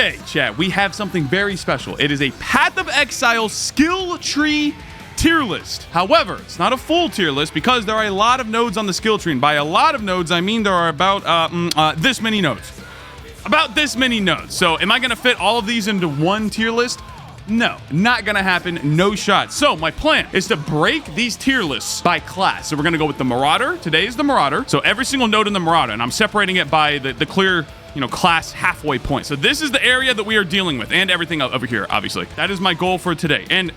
Today, chat, we have something very special. It is a Path of Exile skill tree tier list. However, it's not a full tier list because there are a lot of nodes on the skill tree. And by a lot of nodes, I mean there are about this many nodes. About this many nodes. So am I going to fit all of these into one tier list? No, not gonna happen. No shot. So my plan is to break these tier lists by class. So we're gonna go with the Marauder. Today is the Marauder. So every single node in the Marauder, and I'm separating it by the clear, class halfway point. So this is the area that we are dealing with, and everything over here, obviously. That is my goal for today. And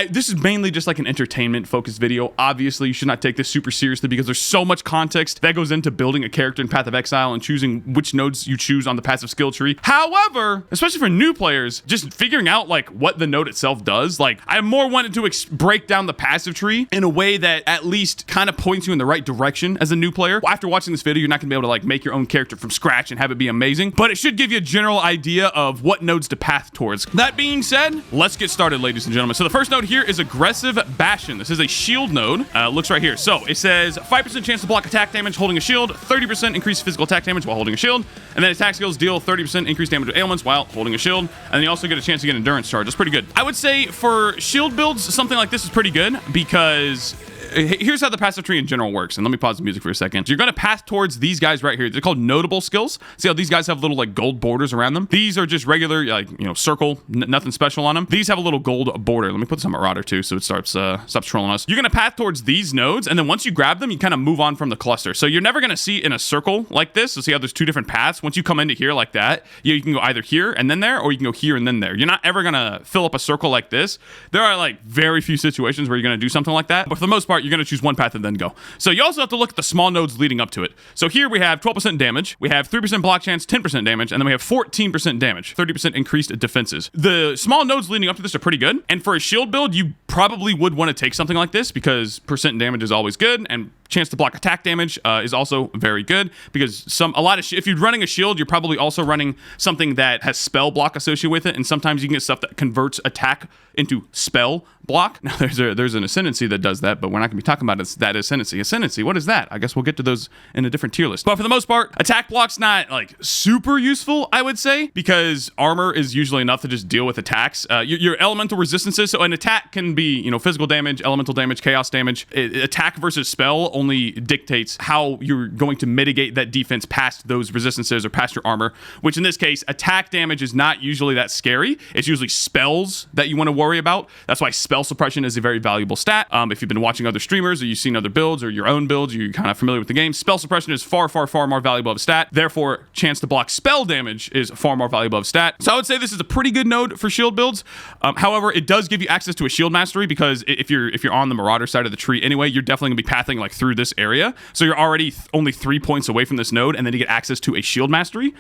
this is mainly just like an entertainment focused video. Obviously, you should not take this super seriously because there's so much context that goes into building a character in Path of Exile and choosing which nodes you choose on the passive skill tree. However, especially for new players, just figuring out like what the node itself does, like I more wanted to break down the passive tree in a way that at least kind of points you in the right direction as a new player. After watching this video, you're not gonna be able to like make your own character from scratch and have it be amazing, but it should give you a general idea of what nodes to path towards. That being said, let's get started, ladies and gentlemen. So the first node here is Aggressive Bastion. This is a shield node. Looks right here. So it says 5% chance to block attack damage holding a shield, 30% increased physical attack damage while holding a shield, and then attack skills deal 30% increased damage to ailments while holding a shield, and then you also get a chance to get endurance charge. That's pretty good. I would say for shield builds, something like this is pretty good because here's how the passive tree in general works. And let me pause the music for a second. You're going to path towards these guys right here. They're called notable skills. See how these guys have little like gold borders around them? These are just regular, like, circle, nothing special on them. These have a little gold border. Let me put this on Marauder too, so it stops trolling us. You're going to path towards these nodes, and then once you grab them, you kind of move on from the cluster. So you're never going to see in a circle like this. So see how there's two different paths? Once you come into here like that, you can go either here and then there, or you can go here and then there. You're not ever going to fill up a circle like this. There are like very few situations where you're going to do something like that. But for the most part, you're going to choose one path and then go. So you also have to look at the small nodes leading up to it. So here we have 12% damage, we have 3% block chance, 10% damage, and then we have 14% damage, 30% increased defenses. The small nodes leading up to this are pretty good. And for a shield build, you probably would want to take something like this because percent damage is always good, and chance to block attack damage is also very good because if you're running a shield, you're probably also running something that has spell block associated with it, and sometimes you can get stuff that converts attack into spell block. Now there's an ascendancy that does that, but we're not gonna be talking about that ascendancy. Ascendancy, what is that? I guess we'll get to those in a different tier list. But for the most part, attack block's not like super useful, I would say, because armor is usually enough to just deal with attacks. Your elemental resistances, so an attack can be physical damage, elemental damage, chaos damage. Attack versus spell only dictates how you're going to mitigate that defense past those resistances or past your armor, which in this case, attack damage is not usually that scary. It's usually spells that you want to worry about. That's why spell suppression is a very valuable stat. If you've been watching other streamers or you've seen other builds or your own builds, you're kind of familiar with the game. Spell suppression is far, far, far more valuable of a stat. Therefore, chance to block spell damage is far more valuable of a stat. So I would say this is a pretty good node for shield builds. However, it does give you access to a shield mastery because if you're on the Marauder side of the tree anyway, you're definitely gonna be pathing like through this area. So you're already only 3 points away from this node, and then you get access to a shield mastery.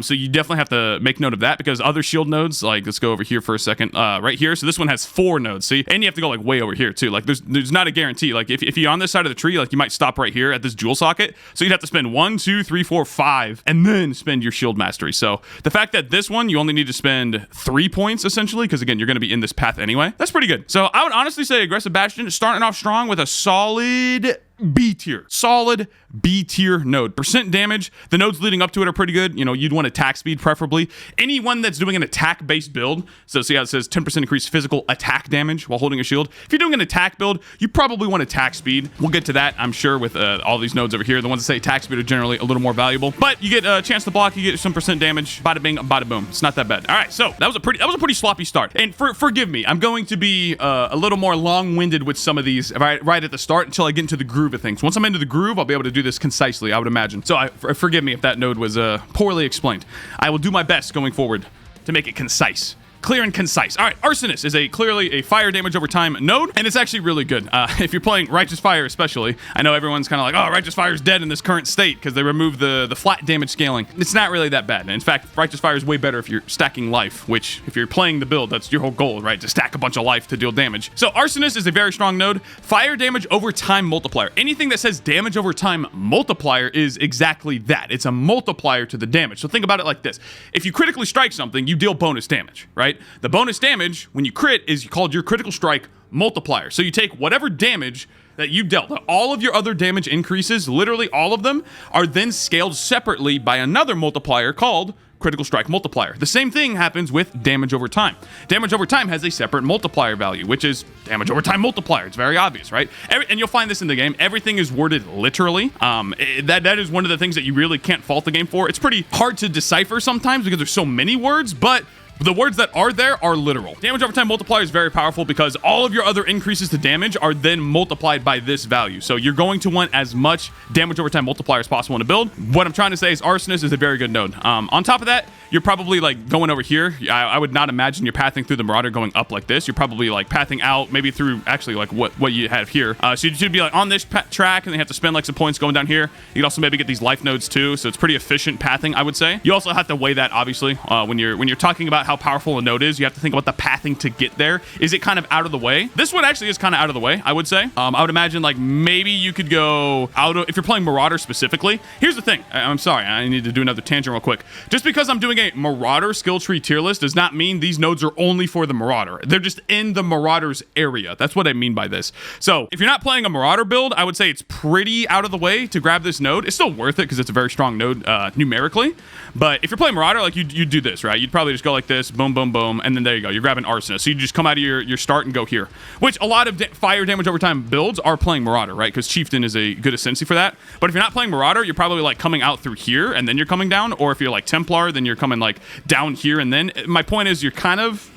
So you definitely have to make note of that because other shield nodes, like let's go over here for a second, right here. So this one has 4 nodes, see? And you have to go like way over here too. Like there's not a guarantee. Like if you're on this side of the tree, like you might stop right here at this jewel socket. So you'd have to spend 1, 2, 3, 4, 5, and then spend your shield mastery. So the fact that this one, you only need to spend 3 points essentially, because again, you're gonna be in this path anyway. That's pretty good. So I would honestly say Aggressive Bastion is starting off strong with a solid B tier. Solid B tier node. Percent damage, the nodes leading up to it are pretty good. You'd want attack speed preferably. Anyone that's doing an attack based build, so see how it says 10% increased physical attack damage while holding a shield. If you're doing an attack build, you probably want attack speed. We'll get to that, I'm sure, with all these nodes over here. The ones that say attack speed are generally a little more valuable, but you get a chance to block, you get some percent damage, bada bing, bada boom. It's not that bad. All right, so that was a pretty sloppy start. And forgive me, I'm going to be a little more long-winded with some of these right at the start until I get into the groove of things. Once I'm into the groove, I'll be able to do this concisely, I would imagine. So forgive me if that node was poorly explained. I will do my best going forward to make it concise. Clear and concise. All right, Arsonist is clearly a fire damage over time node, and it's actually really good. If you're playing Righteous Fire especially, I know everyone's kind of like, oh, Righteous Fire is dead in this current state because they removed the flat damage scaling. It's not really that bad. And in fact, Righteous Fire is way better if you're stacking life, which if you're playing the build, that's your whole goal, right? To stack a bunch of life to deal damage. So Arsonist is a very strong node. Fire damage over time multiplier. Anything that says damage over time multiplier is exactly that. It's a multiplier to the damage. So think about it like this. If you critically strike something, you deal bonus damage, right? The bonus damage when you crit is called your critical strike multiplier. So you take whatever damage that you dealt, all of your other damage increases, literally all of them, are then scaled separately by another multiplier called critical strike multiplier. The same thing happens with damage over time. Damage over time has a separate multiplier value, which is damage over time multiplier. It's very obvious, right? And you'll find this in the game. Everything is worded literally. That is one of the things that you really can't fault the game for. It's pretty hard to decipher sometimes because there's so many words, but the words that are there are literal. Damage over time multiplier is very powerful because all of your other increases to damage are then multiplied by this value. So you're going to want as much damage over time multiplier as possible in a build. What I'm trying to say is Arsonist is a very good node. On top of that, you're probably like going over here. I would not imagine you're pathing through the Marauder going up like this. You're probably like pathing out, maybe through actually like what you have here. So you should be like on this track and they have to spend like some points going down here. You can also maybe get these life nodes too. So it's pretty efficient pathing, I would say. You also have to weigh that obviously when you're talking about how powerful a node is. You have to think about the pathing to get there. Is it kind of out of the way? This one actually is kind of out of the way, I would say. I would imagine like maybe you could go out of, if you're playing Marauder specifically. Here's the thing. I'm sorry, I need to do another tangent real quick. Just because I'm doing a Marauder skill tree tier list does not mean these nodes are only for the Marauder. They're just in the Marauder's area. That's what I mean by this. So if you're not playing a Marauder build, I would say it's pretty out of the way to grab this node. It's still worth it because it's a very strong node numerically. But if you're playing Marauder, like you'd do this, right? You'd probably just go like this, boom, boom, boom, and then there you go. You're grabbing Arsonist. So you just come out of your start and go here, which a lot of fire damage over time builds are playing Marauder, right? Because Chieftain is a good ascendancy for that. But if you're not playing Marauder, you're probably like coming out through here and then you're coming down. Or if you're like Templar, then you're coming like down here and then. My point is you're kind of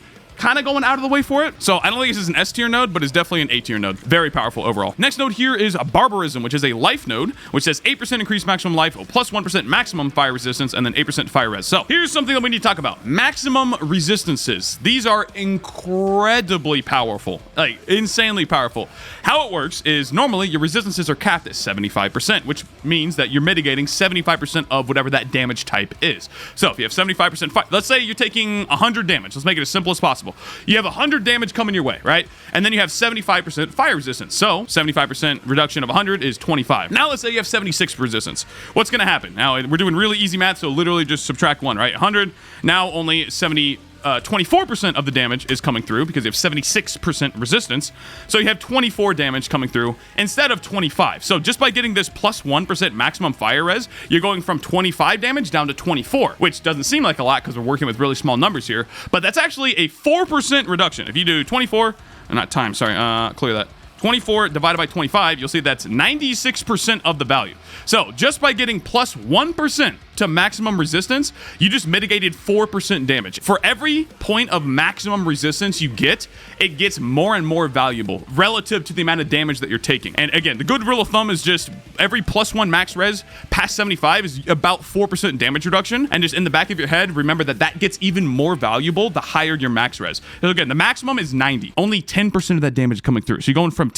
going out of the way for it. So I don't think this is an S tier node, but it's definitely an A tier node. Very powerful overall. Next node here is Barbarism, which is a life node, which says 8% increased maximum life, plus 1% maximum fire resistance, and then 8% fire res. So here's something that we need to talk about. Maximum resistances. These are incredibly powerful, like insanely powerful. How it works is normally your resistances are capped at 75%, which means that you're mitigating 75% of whatever that damage type is. So if you have 75% fire, let's say you're taking 100 damage. Let's make it as simple as possible. You have 100 damage coming your way, right? And then you have 75% fire resistance. So 75% reduction of 100 is 25. Now let's say you have 76 resistance. What's going to happen? Now we're doing really easy math, so literally just subtract 1, right? 100, now only 24% of the damage is coming through because you have 76% resistance. So you have 24 damage coming through instead of 25. So just by getting this plus 1% maximum fire res, you're going from 25 damage down to 24, which doesn't seem like a lot because we're working with really small numbers here, but that's actually a 4% reduction. If you do 24, not time, sorry, clear that. 24 divided by 25, you'll see that's 96% of the value. So just by getting plus 1% to maximum resistance, you just mitigated 4% damage. For every point of maximum resistance you get, it gets more and more valuable relative to the amount of damage that you're taking. And again, the good rule of thumb is just every plus 1 max res past 75 is about 4% damage reduction. And just in the back of your head, remember that that gets even more valuable the higher your max res. So again, the maximum is 90. Only 10% of that damage coming through. So you're going from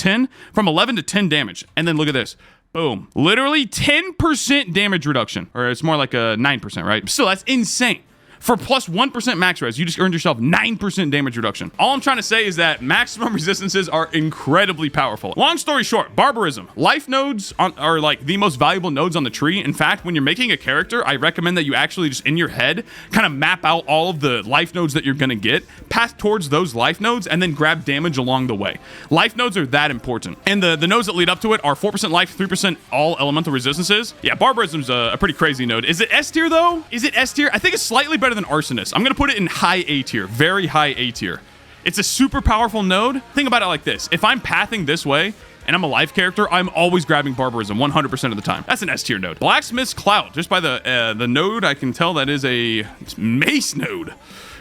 11 to 10 damage. And then look at this. Boom. Literally 10% damage reduction. Or it's more like a 9%, right? Still, that's insane. For plus 1% max res, you just earned yourself 9% damage reduction. All I'm trying to say is that maximum resistances are incredibly powerful. Long story short, Barbarism. Life nodes are like the most valuable nodes on the tree. In fact, when you're making a character, I recommend that you actually just in your head kind of map out all of the life nodes that you're going to get, path towards those life nodes, and then grab damage along the way. Life nodes are that important. And the nodes that lead up to it are 4% life, 3% all elemental resistances. Yeah, Barbarism's a pretty crazy node. Is it S tier though? Is it S tier? I think it's slightly better than Arsonist. I'm going to put it in high A tier, very high A tier. It's a super powerful node. Think about it like this. If I'm pathing this way and I'm a life character, I'm always grabbing Barbarism 100% of the time. That's an S tier node. Blacksmith's Clout. Just by the node, I can tell that is a mace node.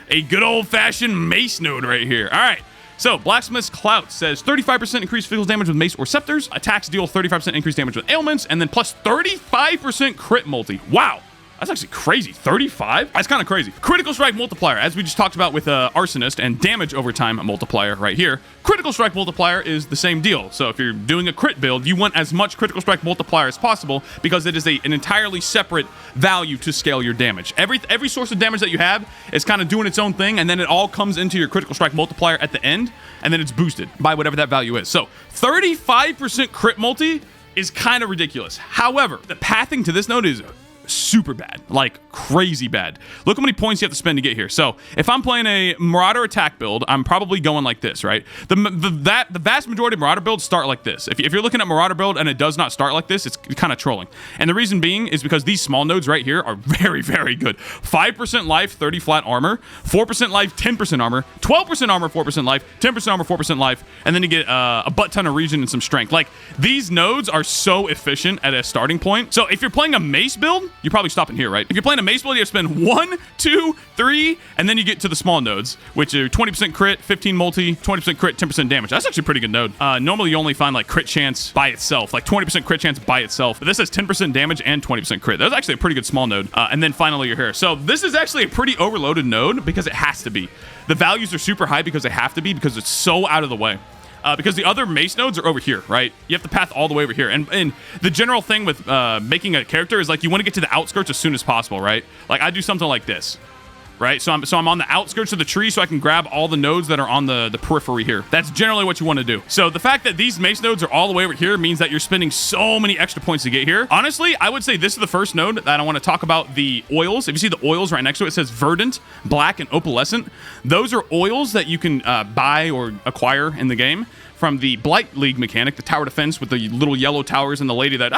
A good old-fashioned mace node right here. All right. So, Blacksmith's Clout says 35% increased physical damage with mace or scepters. Attacks deal 35% increased damage with ailments. And then plus 35% crit multi. Wow. That's actually crazy. 35? That's kind of crazy. Critical strike multiplier, as we just talked about with Arsonist, and damage over time multiplier right here. Critical strike multiplier is the same deal. So if you're doing a crit build, you want as much critical strike multiplier as possible because it is an entirely separate value to scale your damage. Every source of damage that you have is kind of doing its own thing, and then it all comes into your critical strike multiplier at the end, and then it's boosted by whatever that value is. So 35% crit multi is kind of ridiculous. However, the pathing to this node is super bad, like crazy bad. Look how many points you have to spend to get here. So if I'm playing a Marauder attack build, I'm probably going like this, right? The vast majority of Marauder builds start like this. If you're looking at Marauder build and it does not start like this, it's kind of trolling. And the reason being is because these small nodes right here are very, very good. 5% life, 30 flat armor, 4% life, 10% armor, 12% armor, 4% life, 10% armor, 4% life, and then you get a butt ton of regen and some strength. Like, these nodes are so efficient at a starting point. So if you're playing a mace build, you're probably stopping here, right? If you're playing a mace build, you have to spend 1, 2, 3, and then you get to the small nodes, which are 20% crit, 15 multi, 20% crit, 10% damage. That's actually a pretty good node. Normally, you only find like crit chance by itself, like 20% crit chance by itself. But this has 10% damage and 20% crit. That's actually a pretty good small node. And then finally, you're here. So this is actually a pretty overloaded node because it has to be. The values are super high because they have to be, because it's so out of the way. Because the other mace nodes are over here, right? You have to path all the way over here. And the general thing with making a character is like you want to get to the outskirts as soon as possible, right? Like I do something like this, right? So I'm on the outskirts of the tree so I can grab all the nodes that are on the periphery here. That's generally what you want to do. So the fact that these mace nodes are all the way over here means that you're spending so many extra points to get here. Honestly, I would say this is the first node that I want to talk about, the oils. If you see the oils right next to it, it says verdant, black, and opalescent. Those are oils that you can buy or acquire in the game from the Blight League mechanic, the tower defense with the little yellow towers and the lady that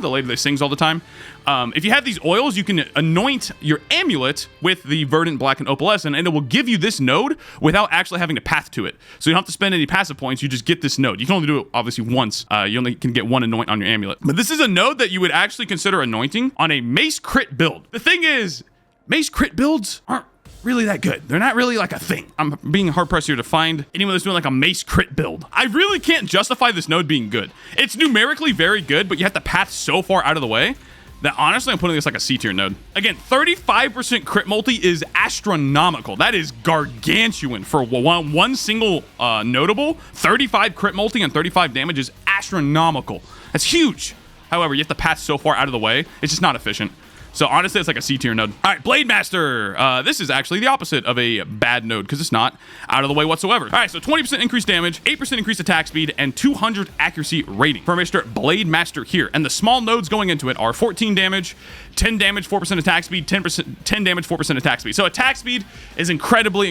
the lady that sings all the time. If you have these oils, you can anoint your amulet with the verdant, black, and opalescent, and it will give you this node without actually having to path to it. So you don't have to spend any passive points. You just get this node. You can only do it obviously once. You only can get one anoint on your amulet. But this is a node that you would actually consider anointing on a mace crit build. The thing is, mace crit builds aren't really that good. They're not really like a thing. I'm being hard pressed here to find anyone that's doing like a mace crit build. I really can't justify this node being good. It's numerically very good, but you have to path so far out of the way that honestly I'm putting this like a C tier node. Again, 35% crit multi is astronomical. That is gargantuan for one single notable. 35 crit multi and 35 damage is astronomical. That's huge. However, you have to path so far out of the way, it's just not efficient. So honestly, it's like a C tier node. All right, Blade Master. This is actually the opposite of a bad node because it's not out of the way whatsoever. All right, so 20% increased damage, 8% increased attack speed, and 200 accuracy rating for Mr. Blade Master here. And the small nodes going into it are 14 damage, 10 damage, 4% attack speed, 10 damage, 4% attack speed. So attack speed is incredibly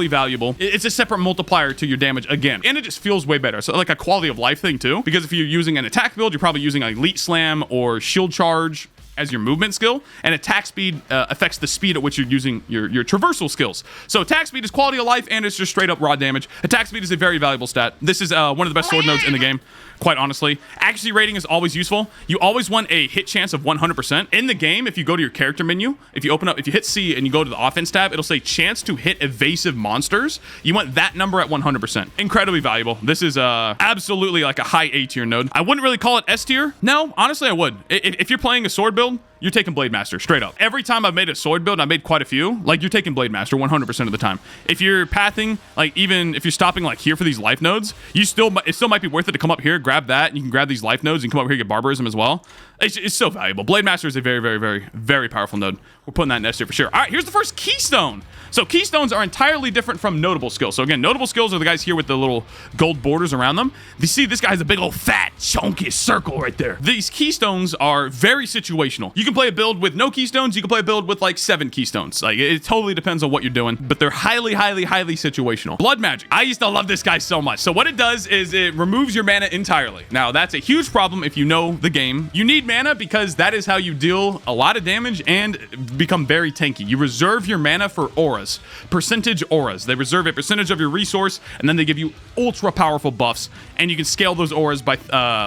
valuable. It's a separate multiplier to your damage again. And it just feels way better. So like a quality of life thing too, because if you're using an attack build, you're probably using an Elite Slam or Shield Charge as your movement skill, and attack speed affects the speed at which you're using your traversal skills. So attack speed is quality of life, and it's just straight up raw damage. Attack speed is a very valuable stat. This is one of the best sword nodes in the game, quite honestly. Accuracy rating is always useful. You always want a hit chance of 100%. In the game, if you go to your character menu, if you hit C and you go to the offense tab, it'll say chance to hit evasive monsters. You want that number at 100%. Incredibly valuable. This is absolutely like a high A tier node. I wouldn't really call it S tier. No, honestly, I would. If you're playing a sword build, you're taking Blade Master, straight up. Every time I've made a sword build, and I made quite a few, like, you're taking Blade Master 100% of the time. If you're pathing, like, even if you're stopping, like, here for these life nodes, it still might be worth it to come up here, grab that, and you can grab these life nodes, and come up here and get Barbarism as well. It's so valuable. Blade Master is a very powerful node. We're putting that in S tier for sure. All right, here's the first keystone. So keystones are entirely different from notable skills. So again, notable skills are the guys here with the little gold borders around them. You see, this guy has a big old fat, chunky circle right there. These keystones are very situational. You can play a build with no keystones. You can play a build with like 7 keystones. Like, it totally depends on what you're doing, but they're highly situational. Blood magic. I used to love this guy so much. So what it does is it removes your mana entirely. Now, that's a huge problem if you know the game. You need mana because that is how you deal a lot of damage and become very tanky. You reserve your mana for auras, percentage auras. They reserve a percentage of your resource, and then they give you ultra powerful buffs, and you can scale those auras by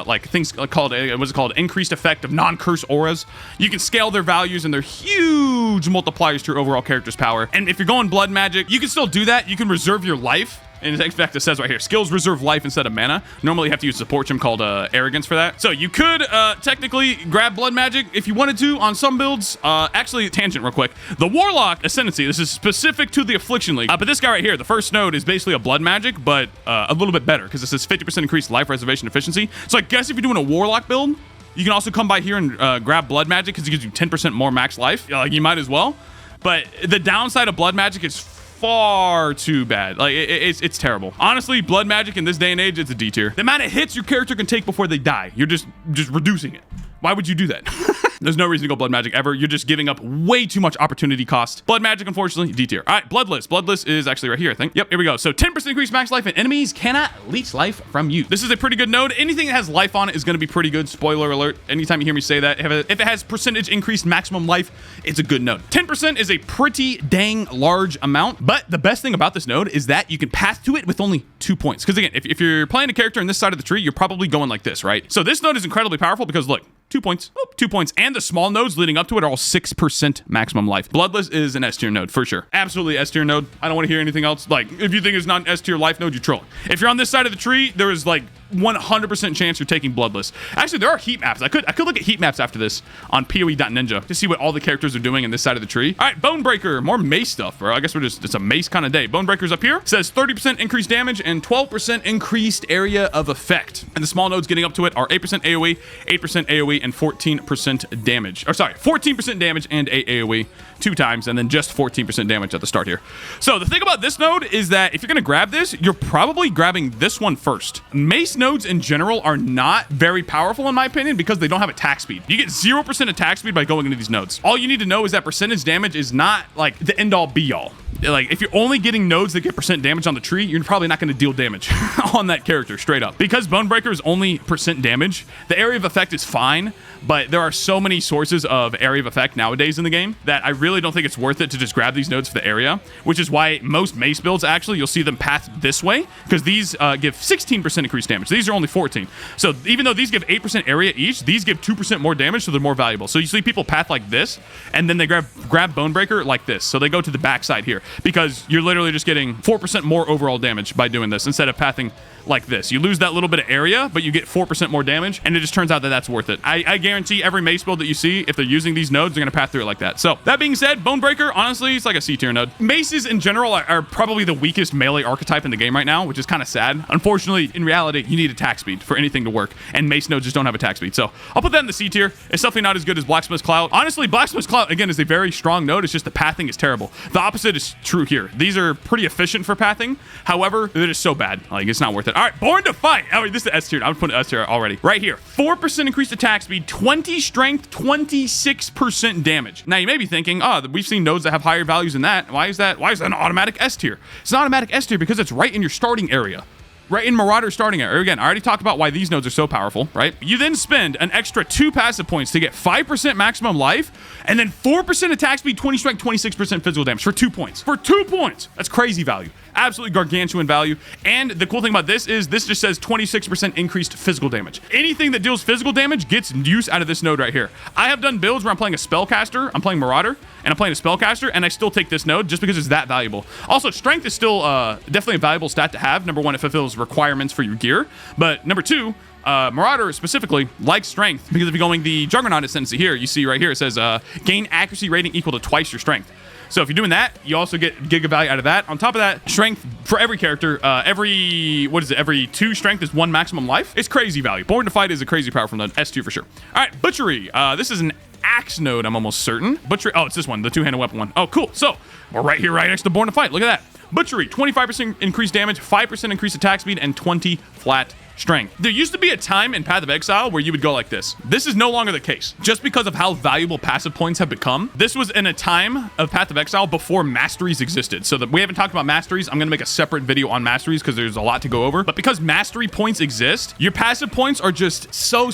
like things called increased effect of non-curse auras. You can scale their values, and they're huge multipliers to your overall character's power. And if you're going blood magic, you can still do that. You can reserve your life. And in fact, it says right here, skills reserve life instead of mana. Normally, you have to use support gem called Arrogance for that. So you could technically grab blood magic if you wanted to on some builds. Actually, tangent real quick. The Warlock Ascendancy, this is specific to the Affliction League. But this guy right here, the first node, is basically a blood magic, but a little bit better because this is 50% increased life reservation efficiency. So I guess if you're doing a Warlock build, you can also come by here and grab blood magic because it gives you 10% more max life. You might as well. But the downside of blood magic is far too bad. Like, it's terrible. Honestly, blood magic in this day and age, it's a D tier. The amount of hits your character can take before they die, you're just reducing it. Why would you do that? There's no reason to go Blood Magic ever. You're just giving up way too much opportunity cost. Blood Magic, unfortunately, D tier. All right, Bloodless. Bloodless is actually right here, I think. Yep, here we go. So 10% increased max life, and enemies cannot leech life from you. This is a pretty good node. Anything that has life on it is going to be pretty good. Spoiler alert. Anytime you hear me say that, if it has percentage increased maximum life, it's a good node. 10% is a pretty dang large amount, but the best thing about this node is that you can path to it with only 2 points. Because again, if you're playing a character in this side of the tree, you're probably going like this, right? So this node is incredibly powerful because look, 2 points. Oh, 2 points. And the small nodes leading up to it are all 6% maximum life. Bloodless is an S tier node for sure. Absolutely S tier node. I don't want to hear anything else. Like, if you think it's not an S tier life node, you're trolling. If you're on this side of the tree, there is like 100% chance you're taking Bloodless. Actually, there are heat maps. I could look at heat maps after this on PoE.ninja to see what all the characters are doing in this side of the tree. All right, Bonebreaker, more mace stuff, bro. I guess it's a mace kind of day. Bonebreaker's up here. It says 30% increased damage and 12% increased area of effect. And the small nodes getting up to it are 8% AoE, 8% AoE, and 14% damage. Or sorry, 14% damage and AoE 2 times, and then just 14% damage at the start here. So the thing about this node is that if you're gonna grab this, you're probably grabbing this one first. Mace nodes in general are not very powerful in my opinion because they don't have attack speed. You get 0% attack speed by going into these nodes. All you need to know is that percentage damage is not like the end all be all. Like if you're only getting nodes that get percent damage on the tree, you're probably not going to deal damage on that character straight up. Because Bonebreaker is only percent damage, the area of effect is fine, but there are so many sources of area of effect nowadays in the game that I really don't think it's worth it to just grab these nodes for the area, which is why most mace builds actually, you'll see them path this way because these give 16% increased damage. These are only 14. So even though these give 8% area each, these give 2% more damage, so they're more valuable. So you see people path like this, and then they grab Bonebreaker like this. So they go to the backside here because you're literally just getting 4% more overall damage by doing this instead of pathing like this. You lose that little bit of area, but you get 4% more damage, and it just turns out that that's worth it. I guarantee every mace build that you see, if they're using these nodes, they're going to path through it like that. So that being said, Bonebreaker, honestly, it's like a C tier node. Maces in general are probably the weakest melee archetype in the game right now, which is kind of sad. Unfortunately, in reality, you need attack speed for anything to work, and mace nodes just don't have attack speed. So I'll put that in the C tier. It's definitely not as good as Blacksmith's Clout. Honestly, Blacksmith's Clout, again, is a very strong node. It's just the pathing is terrible. The opposite is true here. These are pretty efficient for pathing. However, they're just so bad. Like, it's not worth it. All right, Born to Fight. Oh, this is S tier. I'm putting S tier already. Right here. 4% increased attack speed, 20 strength, 26% damage. Now, you may be thinking, oh, we've seen nodes that have higher values than that. Why is that an automatic S tier? It's an automatic S tier because it's right in your starting area. Right in Marauder starting area. Again, I already talked about why these nodes are so powerful, right? You then spend an extra 2 passive points to get 5% maximum life, and then 4% attack speed, 20 strength, 26% physical damage for 2 points. For 2 points! That's crazy value. Absolutely gargantuan value. And the cool thing about this is this just says 26% increased physical damage. Anything that deals physical damage gets use out of this node right here. I have done builds where I'm playing a spellcaster, I'm playing Marauder, and I'm playing a spellcaster, and I still take this node just because it's that valuable. Also, strength is still definitely a valuable stat to have. Number one, it fulfills requirements for your gear. But number two, Marauder specifically likes strength because if you're going the Juggernaut ascendancy here, you see right here, it says gain accuracy rating equal to twice your strength. So if you're doing that, you also get giga value out of that. On top of that, strength for every character, every 2 strength is 1 maximum life. It's crazy value. Born to Fight is a crazy powerful node. S2 for sure. All right, Butchery. This is an axe node, I'm almost certain. Butchery. Oh, it's this one, the 2-handed weapon one. Oh, cool. So we're right here, right next to Born to Fight. Look at that. Butchery, 25% increased damage, 5% increased attack speed, and 20 flat strength. There used to be a time in Path of Exile where you would go like this. This is no longer the case. Just because of how valuable passive points have become. This was in a time of Path of Exile before masteries existed. So that we haven't talked about masteries. I'm going to make a separate video on masteries because there's a lot to go over. But because mastery points exist, your passive points are just so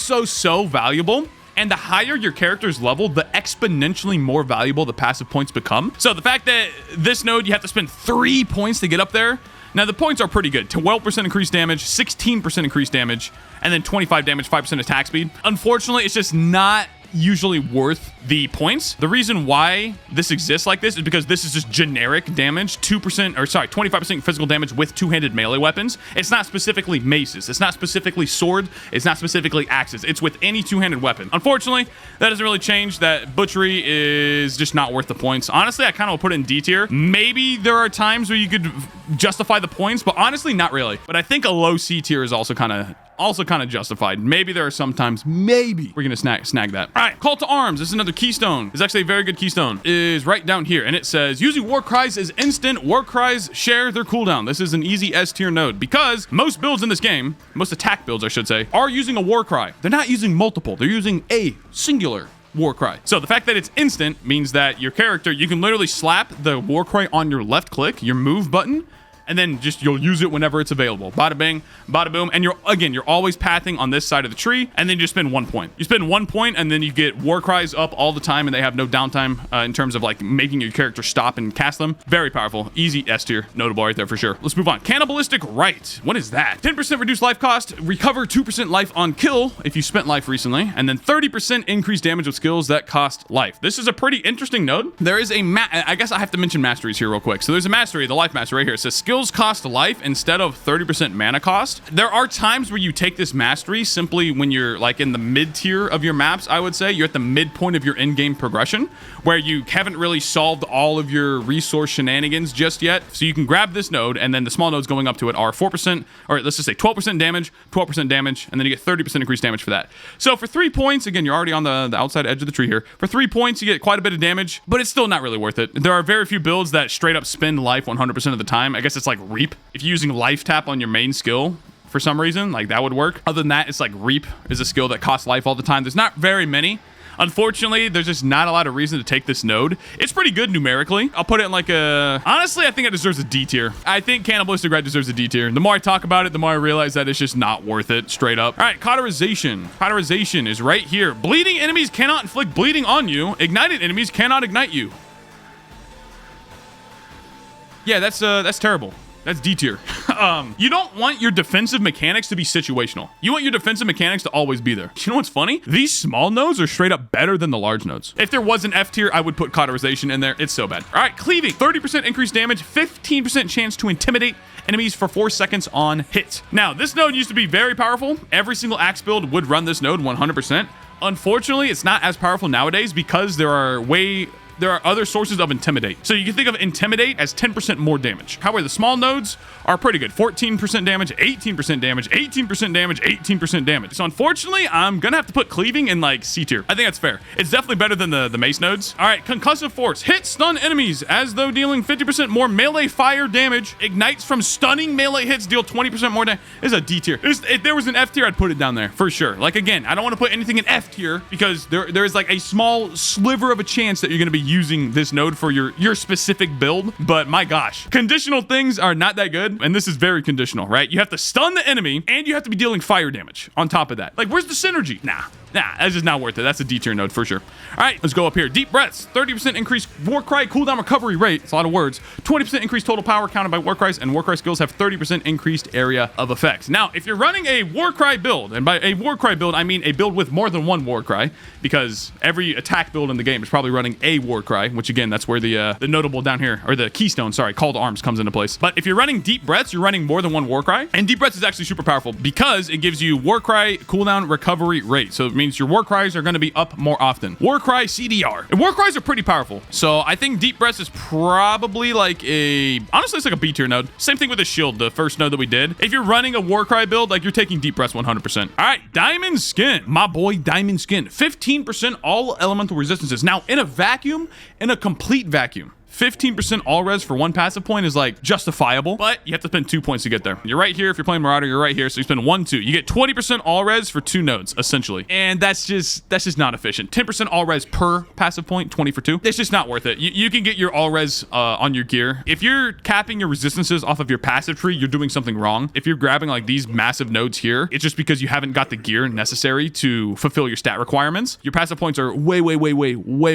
valuable. And the higher your character's level, the exponentially more valuable the passive points become. So the fact that this node, you have to spend 3 points to get up there. Now, the points are pretty good. 12% increased damage, 16% increased damage, and then 25 damage, 5% attack speed. Unfortunately, it's just not usually worth the points. The reason why this exists like this is because this is just generic damage, 25% physical damage with 2-handed melee weapons. It's not specifically maces. It's not specifically sword. It's not specifically axes. It's with any 2-handed weapon. Unfortunately, that doesn't really change. That Butchery is just not worth the points. Honestly, I kind of will put it in D tier. Maybe there are times where you could justify the points, but honestly, not really. But I think a low C tier is also kind of justified. Maybe there are some times, maybe we're gonna snag that. All right, Call to Arms. This is another keystone. It's actually a very good keystone. Is right down here, and it says using war cries is instant. War cries share their cooldown. This is an easy S tier node because most builds in this game, most attack builds I should say, are using a war cry. They're not using multiple. They're using a singular Warcry. So the fact that it's instant means that your character, you can literally slap the Warcry on your left click, your move button, and then just you'll use it whenever it's available. Bada bing, bada boom. And you're always pathing on this side of the tree, and then you just spend 1 point. You spend 1 point, and then you get Warcries up all the time, and they have no downtime in terms of like making your character stop and cast them. Very powerful. Easy S tier. Notable right there for sure. Let's move on. Cannibalistic Rite. What is that? 10% reduced life cost. Recover 2% life on kill if you spent life recently. And then 30% increased damage with skills that cost life. This is a pretty interesting node. There is a I guess I have to mention masteries here real quick. So there's a mastery, the life mastery right here. It says skills cost life instead of 30% mana cost. There are times where you take this mastery simply when you're like in the mid tier of your maps. I would say you're at the midpoint of your in-game progression where you haven't really solved all of your resource shenanigans just yet. So you can grab this node, and then the small nodes going up to it are 4%, or let's just say 12% damage, 12% damage, and then you get 30% increased damage for that. So for 3 points, again, you're already on the outside edge of the tree here. For 3 points, you get quite a bit of damage, but it's still not really worth it. There are very few builds that straight up spend life 100% of the time. I guess it's like Reap. If you're using life tap on your main skill, for some reason, like that would work. Other than that, it's like Reap is a skill that costs life all the time. There's not very many. Unfortunately, there's just not a lot of reason to take this node. It's pretty good numerically. I'll put it in like a... Honestly, I think it deserves a D tier. I think Cannibalistic Rite deserves a D tier. The more I talk about it, the more I realize that it's just not worth it, straight up. All right, Cauterization. Cauterization is right here. Bleeding enemies cannot inflict bleeding on you. Ignited enemies cannot ignite you. Yeah, that's terrible. That's D tier. You don't want your defensive mechanics to be situational. You want your defensive mechanics to always be there. You know what's funny? These small nodes are straight up better than the large nodes. If there was an F tier, I would put Cauterization in there. It's so bad. All right, Cleaving. 30% increased damage, 15% chance to intimidate enemies for 4 seconds on hit. Now, this node used to be very powerful. Every single axe build would run this node 100%. Unfortunately, it's not as powerful nowadays because there are other sources of Intimidate. So you can think of Intimidate as 10% more damage. However, the small nodes are pretty good. 14% damage, 18% damage, 18% damage, 18% damage. So unfortunately, I'm gonna have to put Cleaving in like C tier. I think that's fair. It's definitely better than the mace nodes. All right, Concussive Force. Hit stun enemies as though dealing 50% more melee fire damage. Ignites from stunning melee hits, deal 20% more damage. This is a D tier. If there was an F tier, I'd put it down there for sure. Like again, I don't want to put anything in F tier because there is like a small sliver of a chance that you're gonna be using this node for your specific build, but my gosh, conditional things are not that good, and this is very conditional, right? You have to stun the enemy, and you have to be dealing fire damage on top of that. Like, where's the synergy? Nah, that's just not worth it. That's a D tier node for sure. All right, let's go up here. Deep Breaths, 30% increased Warcry cooldown recovery rate. It's a lot of words. 20% increased total power counted by Warcries, and Warcry skills have 30% increased area of effects. Now, if you're running a Warcry build, and by a Warcry build, I mean a build with more than one Warcry, because every attack build in the game is probably running a Warcry, which again, that's where the notable down here, or the keystone, sorry, Call to Arms comes into place. But if you're running Deep Breaths, you're running more than one Warcry, and Deep Breaths is actually super powerful because it gives you Warcry cooldown recovery rate. So it means your Warcries are going to be up more often. Warcry CDR. And Warcries are pretty powerful. So I think Deep Breaths is probably like honestly, it's like a B tier node. Same thing with the shield, the first node that we did. If you're running a Warcry build, like you're taking Deep Breaths 100%. All right, Diamond Skin. My boy, Diamond Skin. 15% all elemental resistances. Now, in a vacuum, in a complete vacuum, 15% all res for one passive point is like justifiable, but you have to spend 2 points to get there. You're right here. If you're playing Marauder, you're right here. So you spend 1, 2. You get 20% all res for 2 nodes, essentially. And that's just not efficient. 10% all res per passive point, 20 for 2. It's just not worth it. You can get your all res on your gear. If you're capping your resistances off of your passive tree, you're doing something wrong. If you're grabbing like these massive nodes here, it's just because you haven't got the gear necessary to fulfill your stat requirements. Your passive points are way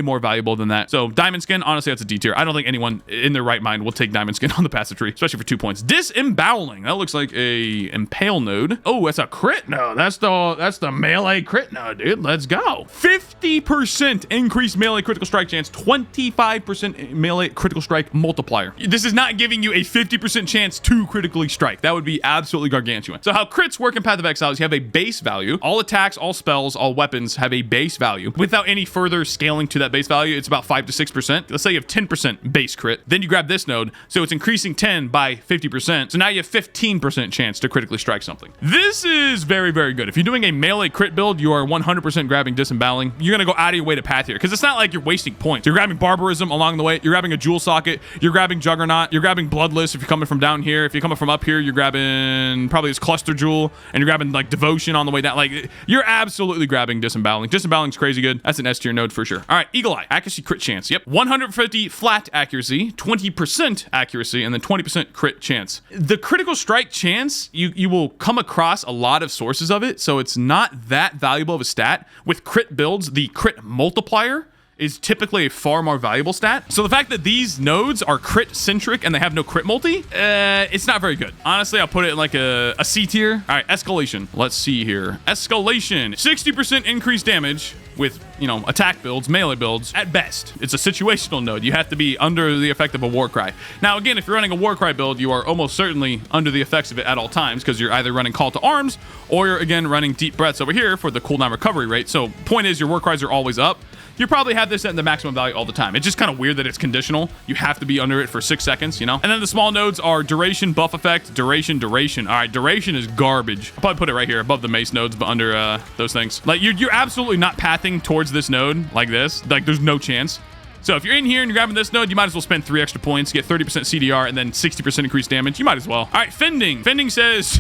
more valuable than that. So Diamond Skin, honestly, that's a D tier. I don't think anyone in their right mind will take Diamond Skin on the passive tree, especially for 2 points. Disemboweling. That looks like a Impale node. Oh, that's a crit node. That's the melee crit node, dude. Let's go. 50% increased melee critical strike chance, 25% melee critical strike multiplier. This is not giving you a 50% chance to critically strike. That would be absolutely gargantuan. So how crits work in Path of Exile is you have a base value. All attacks, all spells, all weapons have a base value. Without any further scaling to that base value, it's about 5 to 6%. Let's say you have 10% 50% base crit. Then you grab this node, so it's increasing 10 by 50%. So now you have 15% chance to critically strike something. This is very, very good. If you're doing a melee crit build, you are 100% grabbing disemboweling. You're gonna go out of your way to path here, because it's not like you're wasting points. You're grabbing barbarism along the way. You're grabbing a jewel socket. You're grabbing juggernaut. You're grabbing bloodless if you're coming from down here. If you're coming from up here, you're grabbing probably this cluster jewel, and you're grabbing like devotion on the way down. Like, you're absolutely grabbing disemboweling. Disemboweling's crazy good. That's an S tier node for sure. All right, Eagle Eye. Accuracy crit chance. Yep. 150 flat accuracy, 20% accuracy, and then 20% crit chance. The critical strike chance, you will come across a lot of sources of it, so it's not that valuable of a stat. With crit builds, the crit multiplier is typically a far more valuable stat. So the fact that these nodes are crit centric and they have no crit multi, it's not very good. Honestly, I'll put it in like a C tier. All right, escalation. Let's see here. Escalation, 60% increased damage with, you know, attack builds, melee builds. At best, it's a situational node. You have to be under the effect of a war cry. Now, again, if you're running a war cry build, you are almost certainly under the effects of it at all times, because you're either running call to arms or you're, again, running deep breaths over here for the cooldown recovery rate. So point is, your war cries are always up. You probably have this at the maximum value all the time. It's just kind of weird that it's conditional. You have to be under it for 6 seconds, you know? And then the small nodes are duration, buff effect, duration. All right, duration is garbage. I'll probably put it right here above the mace nodes, but under those things. Like, you're absolutely not pathing towards this node like this. Like, there's no chance. So if you're in here and you're grabbing this node, you might as well spend 3 extra points, get 30% CDR, and then 60% increased damage. You might as well. All right, fending. Fending says...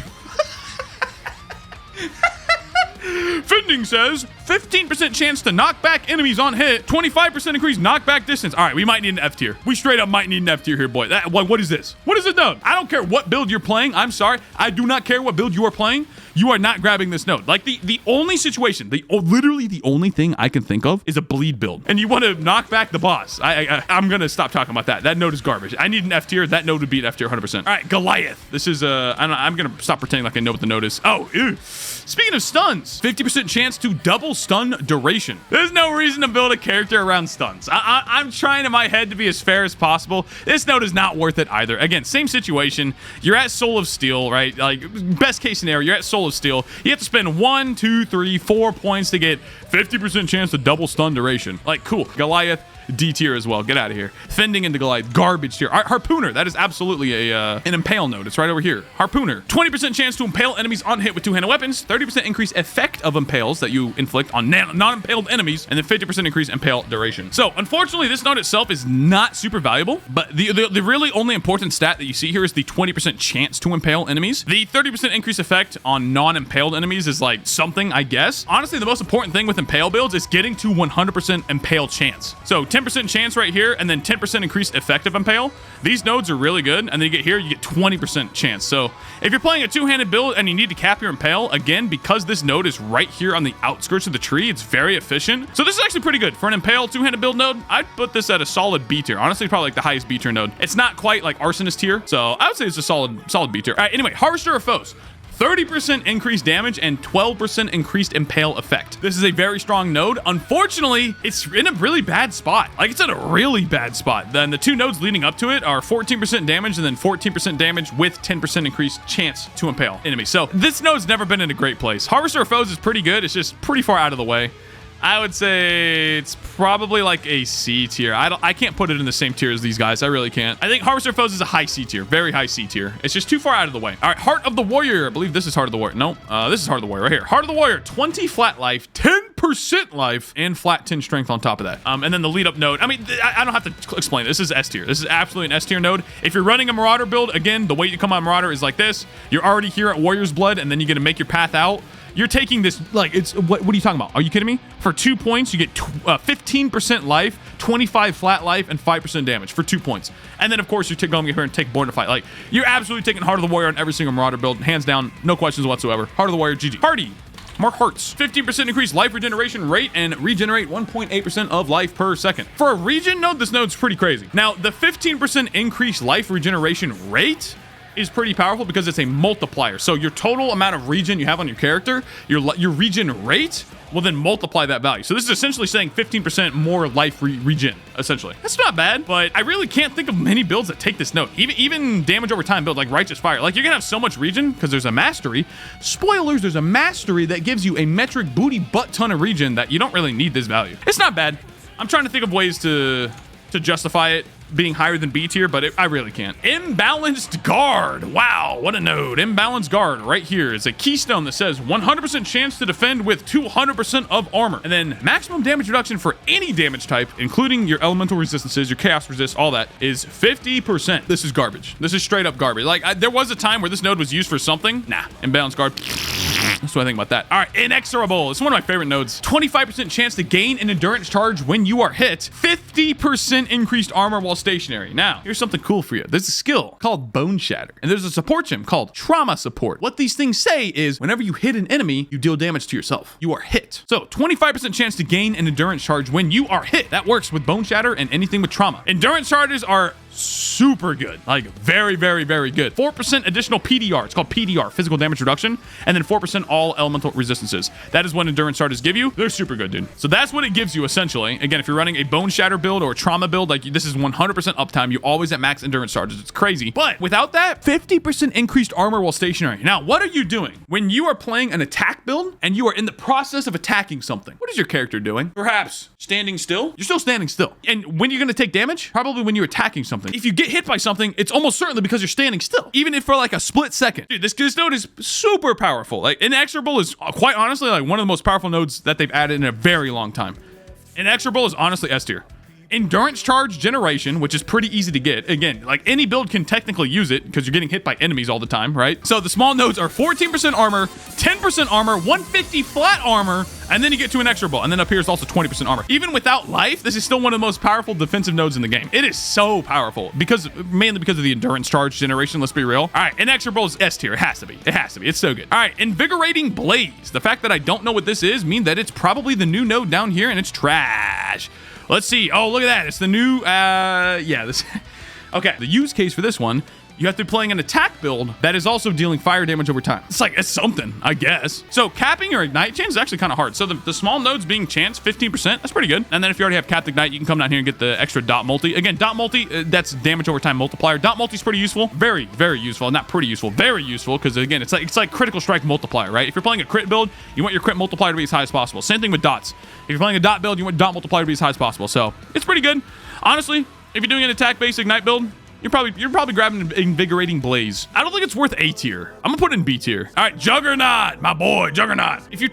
Fending says 15% chance to knock back enemies on hit, 25% increased knockback distance. All right, we might need an F tier. We straight up might need an F tier here, boy. What is this? What is it node? I don't care what build you're playing. I'm sorry. I do not care what build you are playing. You are not grabbing this node. Like, the only situation, literally the only thing I can think of is a bleed build. And you want to knock back the boss. I'm going to stop talking about that. That node is garbage. I need an F tier. That node would be an F tier 100%. All right, Goliath. This is, I'm going to stop pretending like I know what the node is. Oh, ew. Speaking of stuns, 50% chance to double stun duration. There's no reason to build a character around stuns. I'm trying in my head to be as fair as possible. This node is not worth it either. Again, same situation. You're at Soul of Steel, right? Like, best case scenario, you're at Soul of Steel. You have to spend 1, 2, 3, 4 points to get 50% chance to double stun duration. Like, cool. Goliath, D tier as well. Get out of here. Fending into Goliath, garbage tier. Harpooner, that is absolutely an impale node. It's right over here. Harpooner, 20% chance to impale enemies on hit with two-handed weapons, 30% increased effect of impales that you inflict on non-impaled enemies, and then 50% increased impale duration. So, unfortunately, this node itself is not super valuable, but the really only important stat that you see here is the 20% chance to impale enemies. The 30% increased effect on non-impaled enemies is like something, I guess. Honestly, the most important thing with impale builds is getting to 100% impale chance. So, 10% chance right here, and then 10% increased effective impale. These nodes are really good, and then you get here, you get 20% chance. So if you're playing a two-handed build and you need to cap your impale, again, because this node is right here on the outskirts of the tree, it's very efficient. So this is actually pretty good. For an impale two-handed build node, I'd put this at a solid B tier. Honestly, probably like the highest B tier node. It's not quite like Arsonist tier, so I would say it's a solid B tier. All right, anyway, Harvester of Foes. 30% increased damage and 12% increased impale effect. This is a very strong node. Unfortunately, it's in a really bad spot. Like, it's in a really bad spot. Then the two nodes leading up to it are 14% damage and then 14% damage with 10% increased chance to impale enemies. So this node's never been in a great place. Harvester of Foes is pretty good. It's just pretty far out of the way. I would say it's probably like a C tier. I can't put it in the same tier as these guys. I really can't. I think Harvester of Foes is a high C tier. Very high C tier. It's just too far out of the way. All right, Heart of the Warrior. I believe this is Heart of the Warrior. No, this is Heart of the Warrior right here. Heart of the Warrior, 20 flat life, 10% life, and flat 10 strength on top of that. And then the lead up node. I mean, I don't have to explain it. This is S tier. This is absolutely an S tier node. If you're running a Marauder build, again, the way you come on Marauder is like this. You're already here at Warrior's Blood, and then you get to make your path out. You're taking this, like, it's, what are you talking about? Are you kidding me? For 2 points, you get 15% life, 25 flat life, and 5% damage for 2 points. And then, of course, you're going here and take Born to Fight. Like, you're absolutely taking Heart of the Warrior on every single Marauder build. Hands down, no questions whatsoever. Heart of the Warrior, GG. Party. More hearts. 15% increased life regeneration rate and regenerate 1.8% of life per second. For a regen node, this node's pretty crazy. Now, the 15% increased life regeneration rate is pretty powerful because it's a multiplier. So your total amount of regen you have on your character, your regen rate will then multiply that value. So this is essentially saying 15% more life regen, essentially. That's not bad, but I really can't think of many builds that take this node. Even damage over time build like Righteous Fire. Like, you're gonna have so much regen because there's a mastery. Spoilers, there's a mastery that gives you a metric booty butt ton of regen that you don't really need this value. It's not bad. I'm trying to think of ways to justify it. being higher than B tier, but I really can't. Imbalanced Guard. Wow, what a node. Imbalanced Guard right here is a keystone that says 100% chance to defend with 200% of armor. And then maximum damage reduction for any damage type, including your elemental resistances, your chaos resist, all that, is 50%. This is garbage. This is straight up garbage. Like, there was a time where this node was used for something. Nah, Imbalanced Guard. That's what I think about that. All right, Inexorable. It's one of my favorite nodes. 25% chance to gain an endurance charge when you are hit. 50% increased armor while stationary. Now, here's something cool for you. There's a skill called Bone Shatter, and there's a support gem called Trauma Support. What these things say is whenever you hit an enemy, you deal damage to yourself. You are hit. So 25% chance to gain an endurance charge when you are hit. That works with Bone Shatter and anything with trauma. Endurance charges are super good, like very, very, very good. 4% additional PDR. It's called PDR, physical damage reduction, and then 4% all elemental resistances. That is what endurance charges give you. They're super good, dude. So that's what it gives you essentially. Again, if you're running a Bone Shatter build or a trauma build, like this is 100% uptime. You always at max endurance charges. It's crazy. But without that, 50% increased armor while stationary. Now, what are you doing when you are playing an attack build and you are in the process of attacking something? What is your character doing? Perhaps standing still? You're still standing still. And when you're going to take damage? Probably when you're attacking something. If you get hit by something, it's almost certainly because you're standing still, even if for like a split second. Dude, this node is super powerful. Like, Inexorable is quite honestly like one of the most powerful nodes that they've added in a very long time. Inexorable is honestly S tier. Endurance charge generation, which is pretty easy to get. Again, like any build can technically use it because you're getting hit by enemies all the time, right? So the small nodes are 14% armor, 10% armor, 150 flat armor, and then you get to Inexorable, and then up here is also 20% armor. Even without life, this is still one of the most powerful defensive nodes in the game. It is so powerful mainly because of the endurance charge generation. Let's be real. All right, Inexorable is S tier. It has to be. It has to be. It's so good. All right, Invigorating Blaze. The fact that I don't know what this is means that it's probably the new node down here, and it's trash. Let's see. Oh, look at that. It's the new, this. Okay, the use case for this one, you have to be playing an attack build that is also dealing fire damage over time. It's something, I guess. So capping your ignite chance is actually kind of hard. So the small nodes being chance 15%, that's pretty good. And then if you already have capped ignite, you can come down here and get the extra dot multi. Again, dot multi, that's damage over time multiplier. Dot multi is pretty useful. Very, very useful. Not pretty useful, very useful. Because again, it's like critical strike multiplier, right? If you're playing a crit build, you want your crit multiplier to be as high as possible. Same thing with dots. If you're playing a dot build, you want dot multiplier to be as high as possible. So it's pretty good. Honestly, if you're doing an attack-based ignite build, you're probably grabbing Invigorating Blaze. I don't think it's worth A tier. I'm gonna put it in B tier. All right, Juggernaut, my boy, Juggernaut. If you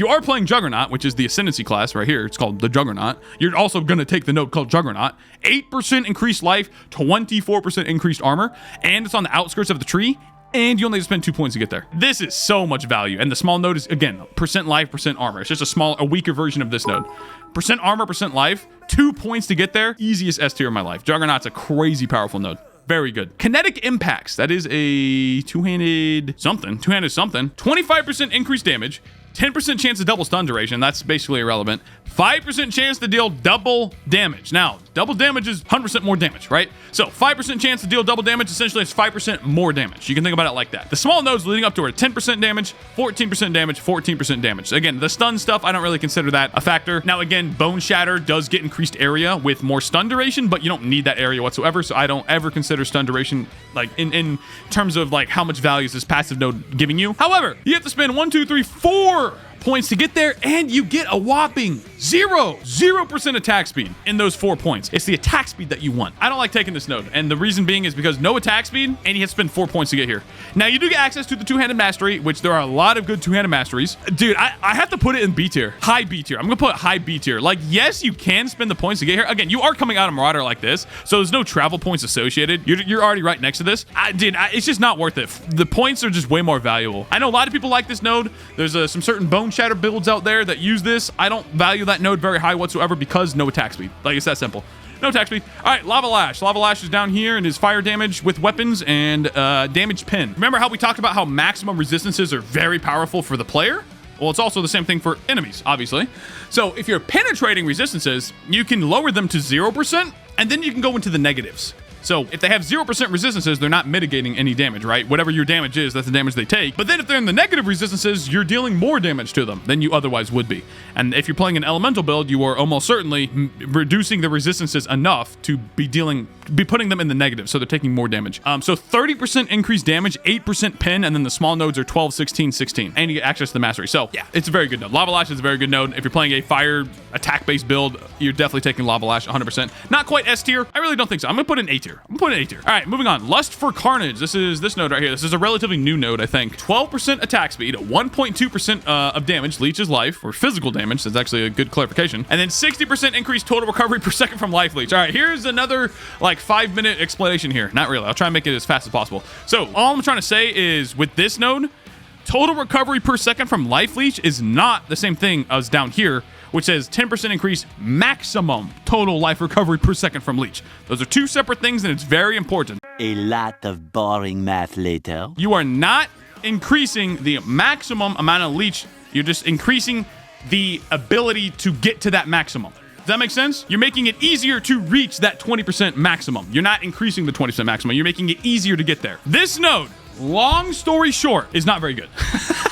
are playing Juggernaut, which is the Ascendancy class right here, it's called the Juggernaut. You're also gonna take the node called Juggernaut. 8% increased life, 24% increased armor, and it's on the outskirts of the tree. And you only have to spend 2 points to get there. This is so much value. And the small node is, again, percent life, percent armor. It's just a weaker version of this node. Percent armor, percent life, 2 points to get there. Easiest S tier in my life. Juggernaut's a crazy powerful node. Very good. Kinetic Impacts. That is a two-handed something. 25% increased damage. 10% chance of double stun duration. That's basically irrelevant. 5% chance to deal double damage. Now, double damage is 100% more damage, right? So 5% chance to deal double damage essentially is 5% more damage. You can think about it like that. The small nodes leading up to are 10% damage, 14% damage, 14% damage. Again, the stun stuff, I don't really consider that a factor. Now, again, Bone Shatter does get increased area with more stun duration, but you don't need that area whatsoever. So I don't ever consider stun duration like in terms of like how much value is this passive node giving you. However, you have to spend 4 points to get there, and you get a whopping 0% attack speed in those 4 points. It's the attack speed that you want. I don't like taking this node, and the reason being is because no attack speed, and you have to spend 4 points to get here. Now, you do get access to the two-handed mastery, which there are a lot of good two-handed masteries. Dude, I have to put it in B tier. High B tier. I'm gonna put high B tier. Like, yes, you can spend the points to get here. Again, you are coming out of Marauder like this, so there's no travel points associated. You're already right next to this. It's just not worth it. The points are just way more valuable. I know a lot of people like this node. There's some certain Bone Shatter builds out there that use this. I don't value that node very high whatsoever because no attack speed. Like, it's that simple. No attack speed. All right, Lava Lash. Lava Lash is down here and is fire damage with weapons and damage pin. Remember how we talked about how maximum resistances are very powerful for the player? Well, it's also the same thing for enemies, obviously. So if you're penetrating resistances, you can lower them to 0%, and then you can go into the negatives. So if they have 0% resistances, they're not mitigating any damage, right? Whatever your damage is, that's the damage they take. But then if they're in the negative resistances, you're dealing more damage to them than you otherwise would be. And if you're playing an elemental build, you are almost certainly reducing the resistances enough to be putting them in the negative, so they're taking more damage. So 30% increased damage, 8% pin, and then the small nodes are 12, 16, 16. And you get access to the mastery. So yeah, it's a very good node. Lava Lash is a very good node. If you're playing a fire attack-based build, you're definitely taking Lava Lash 100%. Not quite S tier. I really don't think so. I'm gonna put in A tier. I'm gonna put in A tier. All right, moving on. Lust for Carnage. This is this node right here. This is a relatively new node, I think. 12% attack speed, 1.2% of damage, leeches life, or physical damage. That's actually a good clarification. And then 60% increased total recovery per second from life leech. All right, here's another like 5-minute explanation here. Not really. I'll try and make it as fast as possible. So all I'm trying to say is with this node, total recovery per second from life leech is not the same thing as down here, which says 10% increase maximum total life recovery per second from leech. Those are two separate things, and it's very important. A lot of boring math later. You are not increasing the maximum amount of leech. You're just increasing the ability to get to that maximum. Does that make sense? You're making it easier to reach that 20% maximum. You're not increasing the 20% maximum. You're making it easier to get there. This node, long story short, is not very good.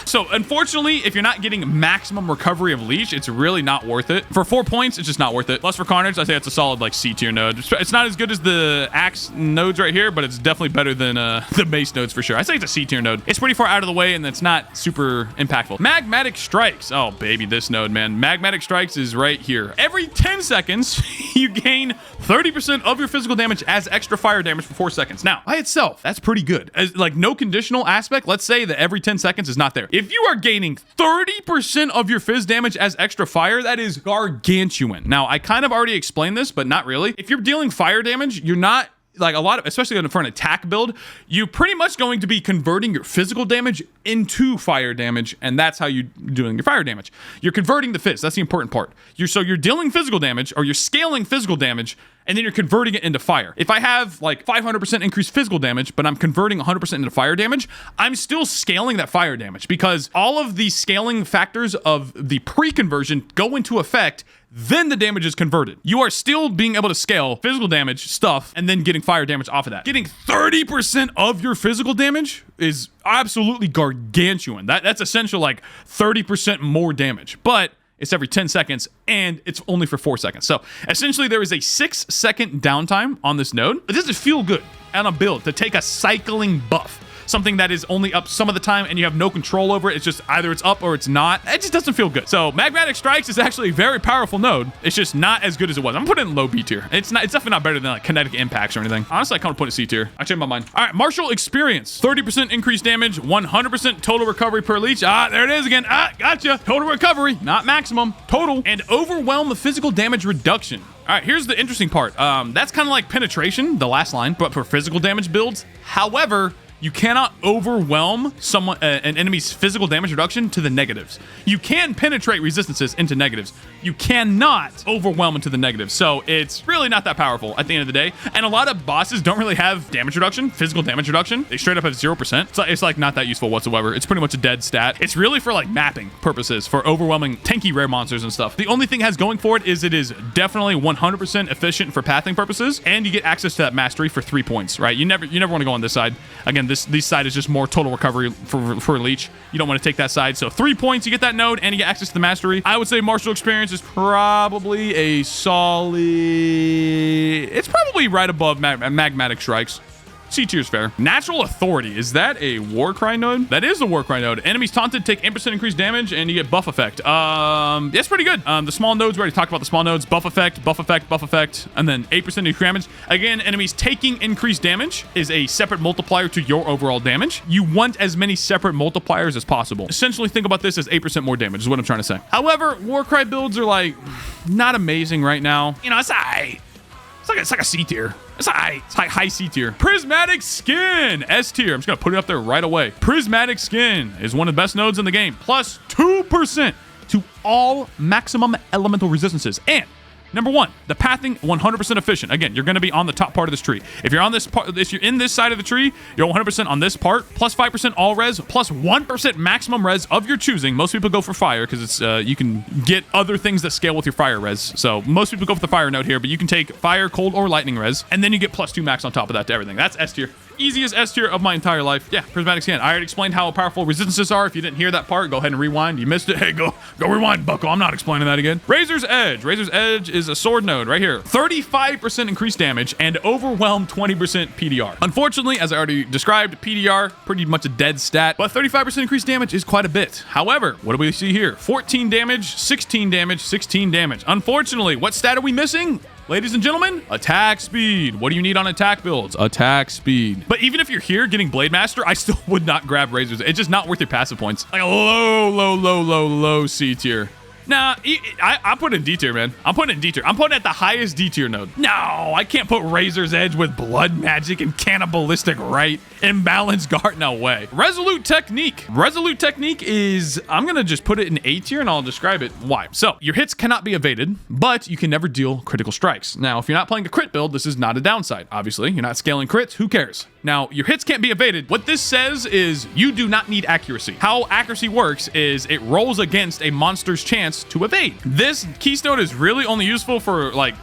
So unfortunately, if you're not getting maximum recovery of leech, it's really not worth it. For 4 points, it's just not worth it. Lust for Carnage, I say it's a solid like C tier node. It's not as good as the axe nodes right here, but it's definitely better than the base nodes for sure. I say it's a C tier node. It's pretty far out of the way, and it's not super impactful. Magmatic Strikes. Oh baby, this node, man. Magmatic Strikes is right here. Every 10 seconds, you gain 30% of your physical damage as extra fire damage for 4 seconds. Now, by itself, that's pretty good. As like no conditional aspect, let's say that every 10 seconds is not there. If you are gaining 30% of your fizz damage as extra fire, that is gargantuan. Now, I kind of already explained this, but not really. If you're dealing fire damage, you're not like a lot of, especially for an attack build, you're pretty much going to be converting your physical damage into fire damage, and that's how you're doing your fire damage. You're converting the fizz. That's the important part. So you're dealing physical damage, or you're scaling physical damage, and then you're converting it into fire. If I have like 500% increased physical damage, but I'm converting 100% into fire damage, I'm still scaling that fire damage because all of the scaling factors of the pre-conversion go into effect, then the damage is converted. You are still being able to scale physical damage stuff and then getting fire damage off of that. Getting 30% of your physical damage is absolutely gargantuan. That's essential, like 30% more damage. But it's every 10 seconds, and it's only for 4 seconds. So essentially, there is a 6-second downtime on this node. It doesn't feel good on a build to take a cycling buff. Something that is only up some of the time and you have no control over it. It's just either it's up or it's not. It just doesn't feel good. So Magmatic Strikes is actually a very powerful node. It's just not as good as it was. I'm putting it in low B tier. It's definitely not better than like kinetic impacts or anything. Honestly, I kind of put it C tier. I changed my mind. All right, Martial Experience. 30% increased damage, 100% total recovery per leech. Ah, there it is again. Ah, gotcha. Total recovery, not maximum. Total. And Overwhelm the physical damage reduction. All right, here's the interesting part. That's kind of like penetration, the last line, but for physical damage builds. However, you cannot overwhelm an enemy's physical damage reduction to the negatives. You can penetrate resistances into negatives. You cannot overwhelm into the negatives. So it's really not that powerful at the end of the day. And a lot of bosses don't really have damage reduction, physical damage reduction. They straight up have 0%. So it's like not that useful whatsoever. It's pretty much a dead stat. It's really for like mapping purposes, for overwhelming tanky rare monsters and stuff. The only thing it has going for it is definitely 100% efficient for pathing purposes, and you get access to that mastery for 3 points, right? You never want to go on this side. Again, this side is just more total recovery for leech. You don't want to take that side. So 3 points, you get that node, and you get access to the mastery. I would say Martial Experience is probably a solid... It's probably right above Magmatic Strikes. C tier is fair. Natural Authority. Is that a Warcry node? That is a Warcry node. Enemies taunted take 8% increased damage, and you get buff effect. That's pretty good. The small nodes, we already talked about the small nodes. Buff effect, buff effect, buff effect, and then 8% increased damage. Again, enemies taking increased damage is a separate multiplier to your overall damage. You want as many separate multipliers as possible. Essentially, think about this as 8% more damage is what I'm trying to say. However, Warcry builds are like not amazing right now. You know, it's alright. It's like a C tier. It's high. It's high C tier. Prismatic Skin. S tier. I'm just going to put it up there right away. Prismatic Skin is one of the best nodes in the game. Plus 2% to all maximum elemental resistances. And Number one, the pathing 100% efficient. Again, you're going to be on the top part of this tree. If you're on this part, if you're in this side of the tree, you're 100% on this part. Plus 5% all res, plus 1% maximum res of your choosing. Most people go for fire because it's you can get other things that scale with your fire res. So most people go for the fire node here, but you can take fire, cold, or lightning res, and then you get plus 2 max on top of that to everything. That's S tier. Easiest S tier of my entire life. Yeah, prismatic scan. I already explained how powerful resistances are. If you didn't hear that part, go ahead and rewind. You missed it. Hey, go rewind, bucko. I'm not explaining that again. Razor's Edge. Razor's Edge is a sword node right here. 35% increased damage and overwhelm 20% PDR. Unfortunately, as I already described, PDR, pretty much a dead stat, but 35% increased damage is quite a bit. However, what do we see here? 14 damage, 16 damage, 16 damage. Unfortunately, what stat are we missing? Ladies and gentlemen, attack speed. What do you need on attack builds? Attack speed. But even if you're here getting Blade Master, I still would not grab Razors. It's just not worth your passive points. Like a low C tier. Nah, I put it in D tier, man. I'm putting it in D tier. I'm putting it at the highest D tier node. No, I can't put Razor's Edge with blood magic and cannibalistic right. Imbalanced guard. No way. Resolute Technique. Resolute Technique is, I'm going to just put it in A tier and I'll describe it why. So your hits cannot be evaded, but you can never deal critical strikes. Now, if you're not playing a crit build, this is not a downside. Obviously, you're not scaling crits. Who cares? Now, your hits can't be evaded. What this says is you do not need accuracy. How accuracy works is it rolls against a monster's chance to evade. This keystone is really only useful for like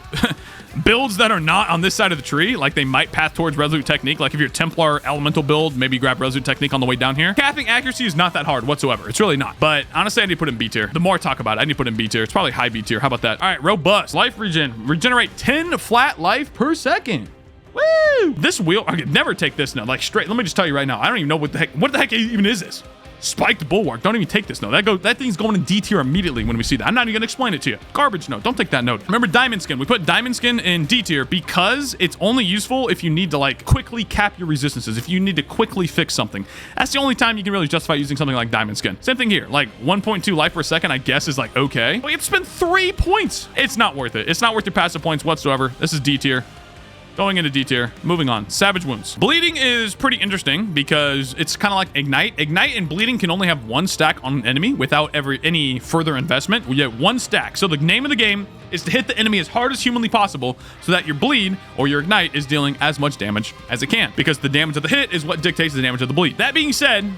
builds that are not on this side of the tree. Like they might path towards Resolute Technique. Like if you're Templar Elemental build, maybe grab Resolute Technique on the way down here. Capping accuracy is not that hard whatsoever. It's really not. But honestly, I need to put it in B tier. The more I talk about it, I need to put it in B tier. It's probably high B tier. How about that? All right, Robust. Life regen. Regenerate 10 flat life per second. Woo! This wheel, I could never take this now. Like straight, let me just tell you right now. I don't even know what the heck even is this? Spiked Bulwark. Don't even take this node. That thing's going in D tier immediately when we see that. I'm not even gonna explain it to you. Garbage node. Don't take that node. Remember Diamond Skin. We put Diamond Skin in D tier because it's only useful if you need to like quickly cap your resistances. If you need to quickly fix something. That's the only time you can really justify using something like Diamond Skin. Same thing here. Like 1.2 life per second, I guess, is like okay. But you have to spend 3 points. It's not worth it. It's not worth your passive points whatsoever. This is D tier. Going into D tier. Moving on. Savage Wounds. Bleeding is pretty interesting because it's kind of like Ignite. Ignite and Bleeding can only have 1 stack on an enemy without any further investment. We get 1 stack. So the name of the game is to hit the enemy as hard as humanly possible so that your Bleed or your Ignite is dealing as much damage as it can, because the damage of the hit is what dictates the damage of the Bleed. That being said,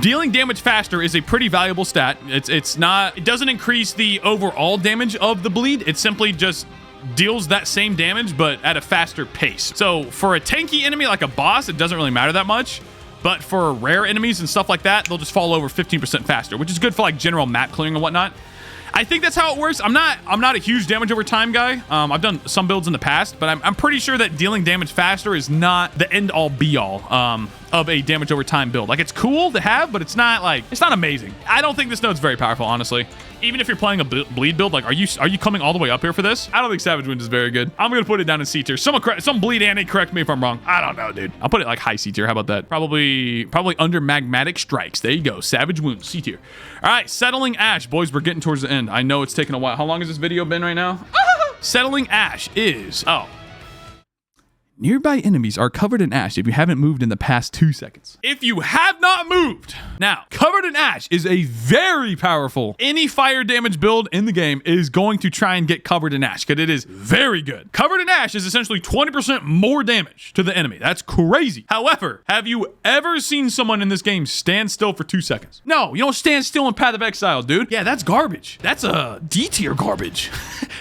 dealing damage faster is a pretty valuable stat. It doesn't increase the overall damage of the Bleed. It simply just deals that same damage but at a faster pace. So for a tanky enemy like a boss, it doesn't really matter that much, but for rare enemies and stuff like that, they'll just fall over 15% faster, which is good for like general map clearing and whatnot. I think that's how it works. I'm not a huge damage over time guy. I've done some builds in the past, but I'm pretty sure that dealing damage faster is not the end all be all of a damage over time build. Like it's cool to have, but it's not amazing. I don't think this node's very powerful, honestly. Even if you're playing a bleed build, like are you coming all the way up here for this? I don't think Savage Wound is very good. I'm gonna put it down in C tier. Some bleed Annie, correct me if I'm wrong. I don't know, dude. I'll put it like high C tier. How about that? Probably under Magmatic Strikes. There you go. Savage Wound, C tier. All right, Settling Ash, boys. We're getting towards the end. I know it's taken a while. How long has this video been right now? Settling Ash is nearby enemies are covered in ash if you haven't moved in the past 2 seconds. If you have not moved. Now, covered in ash is a very powerful. Any fire damage build in the game is going to try and get covered in ash because it is very good. Covered in ash is essentially 20% more damage to the enemy. That's crazy. However, have you ever seen someone in this game stand still for 2 seconds? No, you don't stand still in Path of Exile, dude. Yeah, that's garbage. That's a D tier garbage.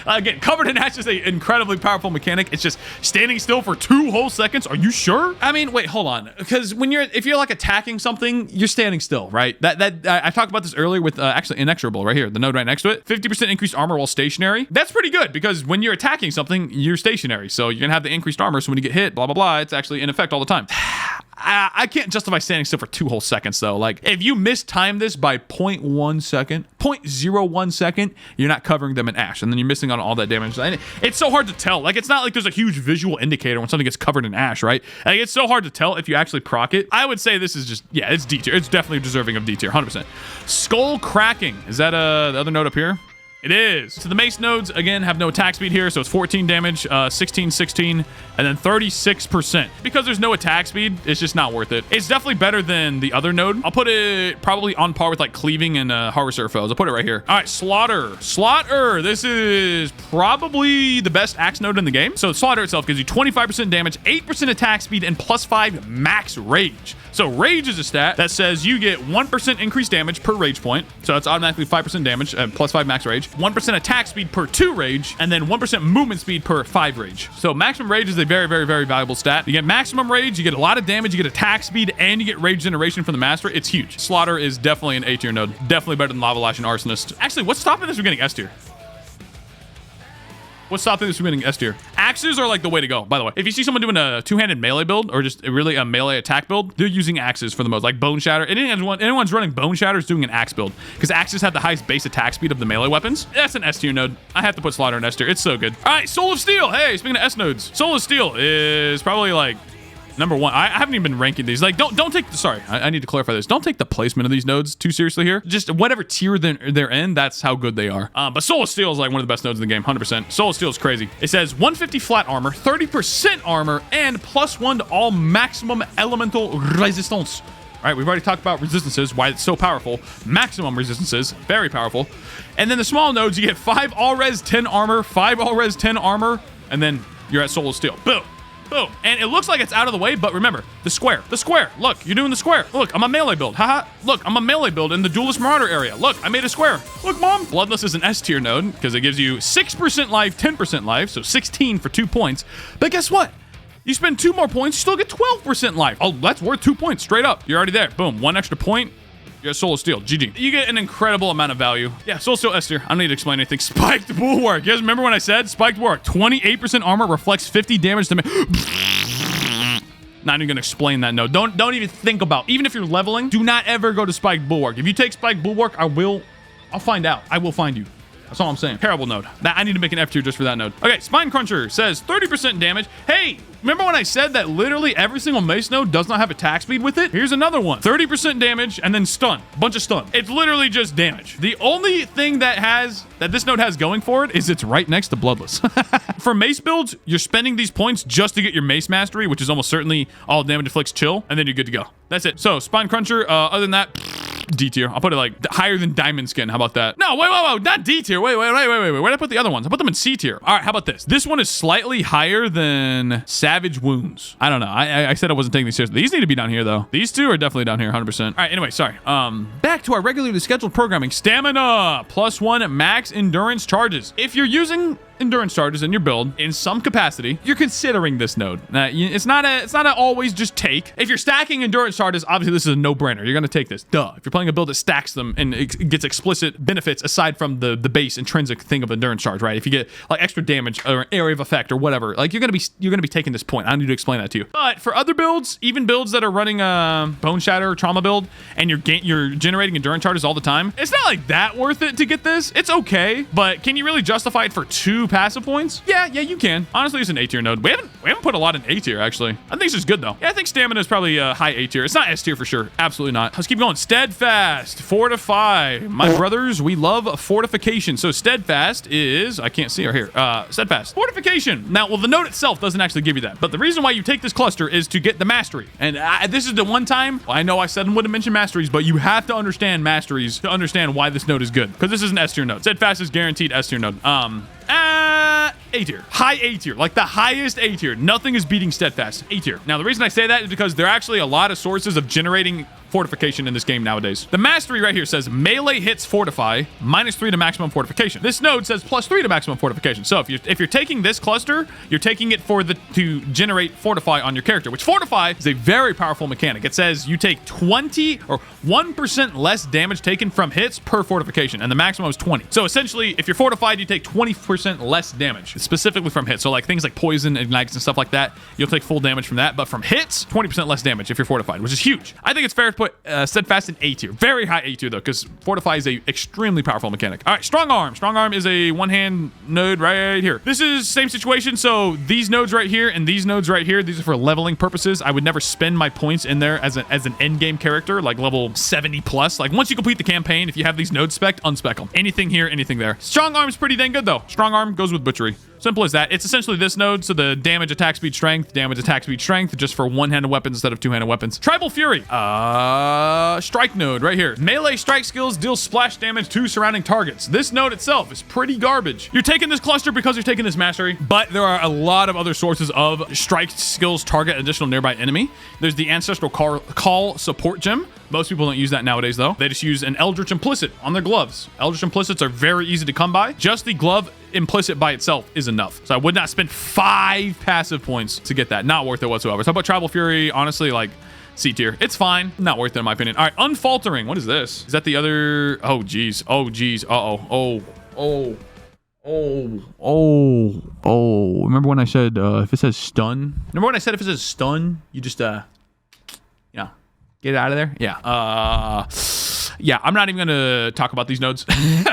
Again, covered in ash is an incredibly powerful mechanic. It's just standing still for 2 whole seconds. Are you sure? I mean, wait, hold on. Because if you're like attacking something, you're standing still, right? I talked about this earlier with actually Inexorable right here, the node right next to it. 50% increased armor while stationary. That's pretty good because when you're attacking something, you're stationary. So you're gonna have the increased armor. So when you get hit, blah, blah, blah, it's actually in effect all the time. I can't justify standing still for 2 whole seconds though. Like if you mistime this by 0.1 second, 0.01 second, you're not covering them in ash, and then you're missing on all that damage. And it's so hard to tell. Like it's not like there's a huge visual indicator when something gets covered in ash, right? Like it's so hard to tell if you actually proc it. I would say this is just, yeah, it's D tier. It's definitely deserving of D tier, 100%. Skull Cracking. Is that the other node up here? It is. So the mace nodes, again, have no attack speed here. So it's 14 damage, 16, 16, and then 36%. Because there's no attack speed, it's just not worth it. It's definitely better than the other node. I'll put it probably on par with like cleaving and harvester foes. I'll put it right here. All right, slaughter. Slaughter. This is probably the best axe node in the game. So slaughter itself gives you 25% damage, 8% attack speed, and +5 max rage. So rage is a stat that says you get 1% increased damage per rage point. So it's automatically 5% damage and +5 max rage. 1% attack speed per 2 rage, and then 1% movement speed per 5 rage. So maximum rage is a very, very, very valuable stat. You get maximum rage, you get a lot of damage, you get attack speed, and you get rage generation from the master. It's huge. Slaughter is definitely an A tier node. Definitely better than Lava Lash and Arsonist. Actually, what's stopping this from getting S tier? What's stopping this from getting S tier? Axes are like the way to go, by the way. If you see someone doing a two-handed melee build or just really a melee attack build, they're using axes for the most, like Bone Shatter. Anyone's running Bone Shatter is doing an axe build because axes have the highest base attack speed of the melee weapons. That's an S tier node. I have to put Slaughter in S tier. It's so good. All right, Soul of Steel. Hey, speaking of S nodes, Soul of Steel is probably like number one. I haven't even been ranking these. Like, don't take. Sorry, I need to clarify this. Don't take the placement of these nodes too seriously here. Just whatever tier they're in, that's how good they are. But Soul of Steel is like one of the best nodes in the game, 100%. Soul of Steel is crazy. It says 150 flat armor, 30% armor, and +1 to all maximum elemental resistance. All right, we've already talked about resistances, why it's so powerful. Maximum resistances, very powerful. And then the small nodes, you get 5 all res 10 armor, 5 all res 10 armor, and then you're at Soul of Steel. Boom. Boom. And it looks like it's out of the way, but remember, the square. Look, you're doing the square. Look, I'm a melee build. Haha. Look, I'm a melee build in the Duelist Marauder area. Look, I made a square. Look, Mom. Bloodless is an S tier node because it gives you 6% life, 10% life, so 16 for 2 points. But guess what? You spend 2 more points, you still get 12% life. Oh, that's worth 2 points straight up. You're already there. Boom. 1 extra point. You're Soul of Steel. GG. You get an incredible amount of value. Yeah, Soul of Steel S tier. I don't need to explain anything. Spiked Bulwark. You guys remember when I said Spiked Bulwark? 28% armor, reflects 50 damage to me. Not even gonna explain that node. Don't even think about. Even if you're leveling, do not ever go to Spiked Bulwark. If you take Spiked Bulwark, I'll find out. I will find you. That's all I'm saying. Terrible node. I need to make an F tier just for that node. Okay, Spine Cruncher says 30% damage. Hey, remember when I said that literally every single mace node does not have attack speed with it? Here's another one. 30% damage and then stun. Bunch of stun. It's literally just damage. The only thing that this node has going for it is it's right next to Bloodless. For mace builds, you're spending these points just to get your mace mastery, which is almost certainly all damage inflicts chill, and then you're good to go. That's it. So, Spine Cruncher, other than that, D tier. I'll put it like higher than Diamond Skin. How about that? No, wait, not D tier. Wait. Where did I put the other ones? I put them in C tier. All right, how about this? This one is slightly higher than Savage Wounds. I don't know. I said I wasn't taking these seriously. These need to be down here though. These two are definitely down here, 100%. All right, anyway, sorry. Back to our regularly scheduled programming. Stamina, +1 max endurance charges. If you're using endurance charges in your build in some capacity, you're considering this node. It's not a always just take. If you're stacking endurance charges, obviously this is a no-brainer. You're gonna take this. Duh. If you're playing a build that stacks them and it gets explicit benefits aside from the base intrinsic thing of endurance charge, right? If you get like extra damage or area of effect or whatever, like you're gonna be taking this point. I don't need to explain that to you. But for other builds, even builds that are running a Bone Shatter or Trauma build, and you're generating endurance charges all the time, it's not like that worth it to get this. It's okay, but can you really justify it for 2 passive points? Yeah, you can. Honestly, it's an A tier node. We haven't put a lot in A tier actually. I think this is good though. Yeah, I think stamina is probably a high A tier. It's not S tier for sure. Absolutely not. Let's keep going. Steadfast, fortify. My brothers, we love fortification. So steadfast is, I can't see her here. Steadfast. Fortification. Now, well, the node itself doesn't actually give you that, but the reason why you take this cluster is to get the mastery. And this is the one time, I know I said I wouldn't mention masteries, but you have to understand masteries to understand why this node is good. Because this is an S tier node. Steadfast is guaranteed S tier node. A tier. High A tier. Like the highest A tier. Nothing is beating Steadfast. A tier. Now, the reason I say that is because there are actually a lot of sources of generating fortification in this game nowadays. The mastery right here says melee hits fortify, -3 to maximum fortification. This node says +3 to maximum fortification. So if you're taking this cluster, you're taking it to generate fortify on your character, which fortify is a very powerful mechanic. It says you take 20 or 1% less damage taken from hits per fortification, and the maximum is 20. So essentially, if you're fortified, you take 20% less damage. specifically from hits. So like things like poison, ignites, and stuff like that, you'll take full damage from that. But from hits, 20% less damage if you're fortified, which is huge. I think it's fair to put steadfast in A tier. Very high A tier though, because fortify is a extremely powerful mechanic. All right, strong arm. Strong arm is a one-hand node right here. This is same situation. So these nodes right here and these nodes right here, these are for leveling purposes. I would never spend my points in there as an end game character, like level 70 plus. Like once you complete the campaign, if you have these nodes spec'd, unspec them. Anything here, anything there. Strong arm is pretty dang good though. Strong arm goes with butchery. Simple as that. It's essentially this node, so the damage, attack speed, strength, just for one-handed weapons instead of two-handed weapons. Tribal Fury. Strike node right here. Melee strike skills deal splash damage to surrounding targets. This node itself is pretty garbage. You're taking this cluster because you're taking this mastery, but there are a lot of other sources of strike skills target additional nearby enemy. There's the Ancestral Call support gem. Most people don't use that nowadays, though. They just use an Eldritch Implicit on their gloves. Eldritch Implicits are very easy to come by. Just the glove implicit by itself is enough. So I would not spend 5 passive points to get that. Not worth it whatsoever. So how about Tribal Fury? Honestly, like C tier. It's fine. Not worth it in my opinion. All right, Unfaltering. What is this? Is that the other? Oh, geez. Oh, geez. Uh-oh. Oh. Remember when I said if it says stun? Remember when I said if it says stun, you just, get it out of there? Yeah. Yeah, I'm not even going to talk about these nodes.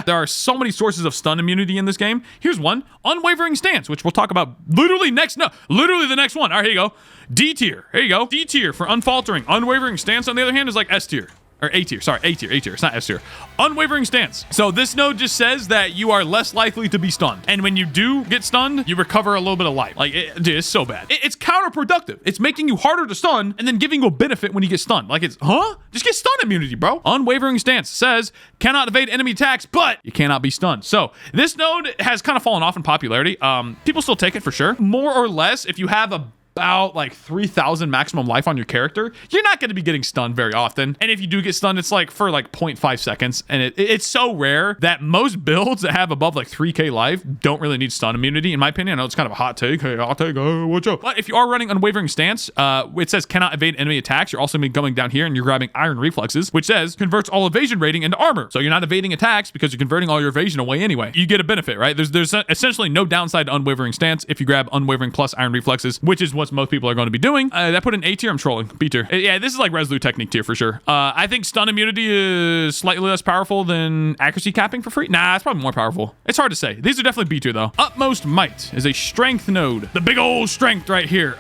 There are so many sources of stun immunity in this game. Here's one. Unwavering Stance, which we'll talk about literally the next one. All right, here you go. D tier. Here you go. D tier for Unfaltering. Unwavering Stance, on the other hand, is like S tier. Or A tier, sorry, A tier. It's not S tier. Unwavering Stance. So this node just says that you are less likely to be stunned. And when you do get stunned, you recover a little bit of life. Like, dude, it's so bad. It's counterproductive. It's making you harder to stun and then giving you a benefit when you get stunned. Like just get stun immunity, bro. Unwavering Stance says, cannot evade enemy attacks, but you cannot be stunned. So this node has kind of fallen off in popularity. People still take it for sure. More or less, if you have about like 3,000 maximum life on your character, you're not going to be getting stunned very often. And if you do get stunned, it's like for like 0.5 seconds. And it's so rare that most builds that have above like 3k life don't really need stun immunity, in my opinion. I know it's kind of a hot take. Hey, hot take. Watch out. But if you are running Unwavering Stance, it says cannot evade enemy attacks. You're also going to be going down here and you're grabbing Iron Reflexes, which says converts all evasion rating into armor. So you're not evading attacks because you're converting all your evasion away anyway. You get a benefit, right? There's essentially no downside to Unwavering Stance if you grab Unwavering plus Iron Reflexes, which is what most people are going to be doing. That put in A tier. I'm trolling. B tier. Yeah, this is like Resolute Technique tier for sure. I think stun immunity is slightly less powerful than accuracy capping for free. Nah, it's probably more powerful. It's hard to say. These are definitely B tier though. Utmost Might is a strength node. The big old strength right here.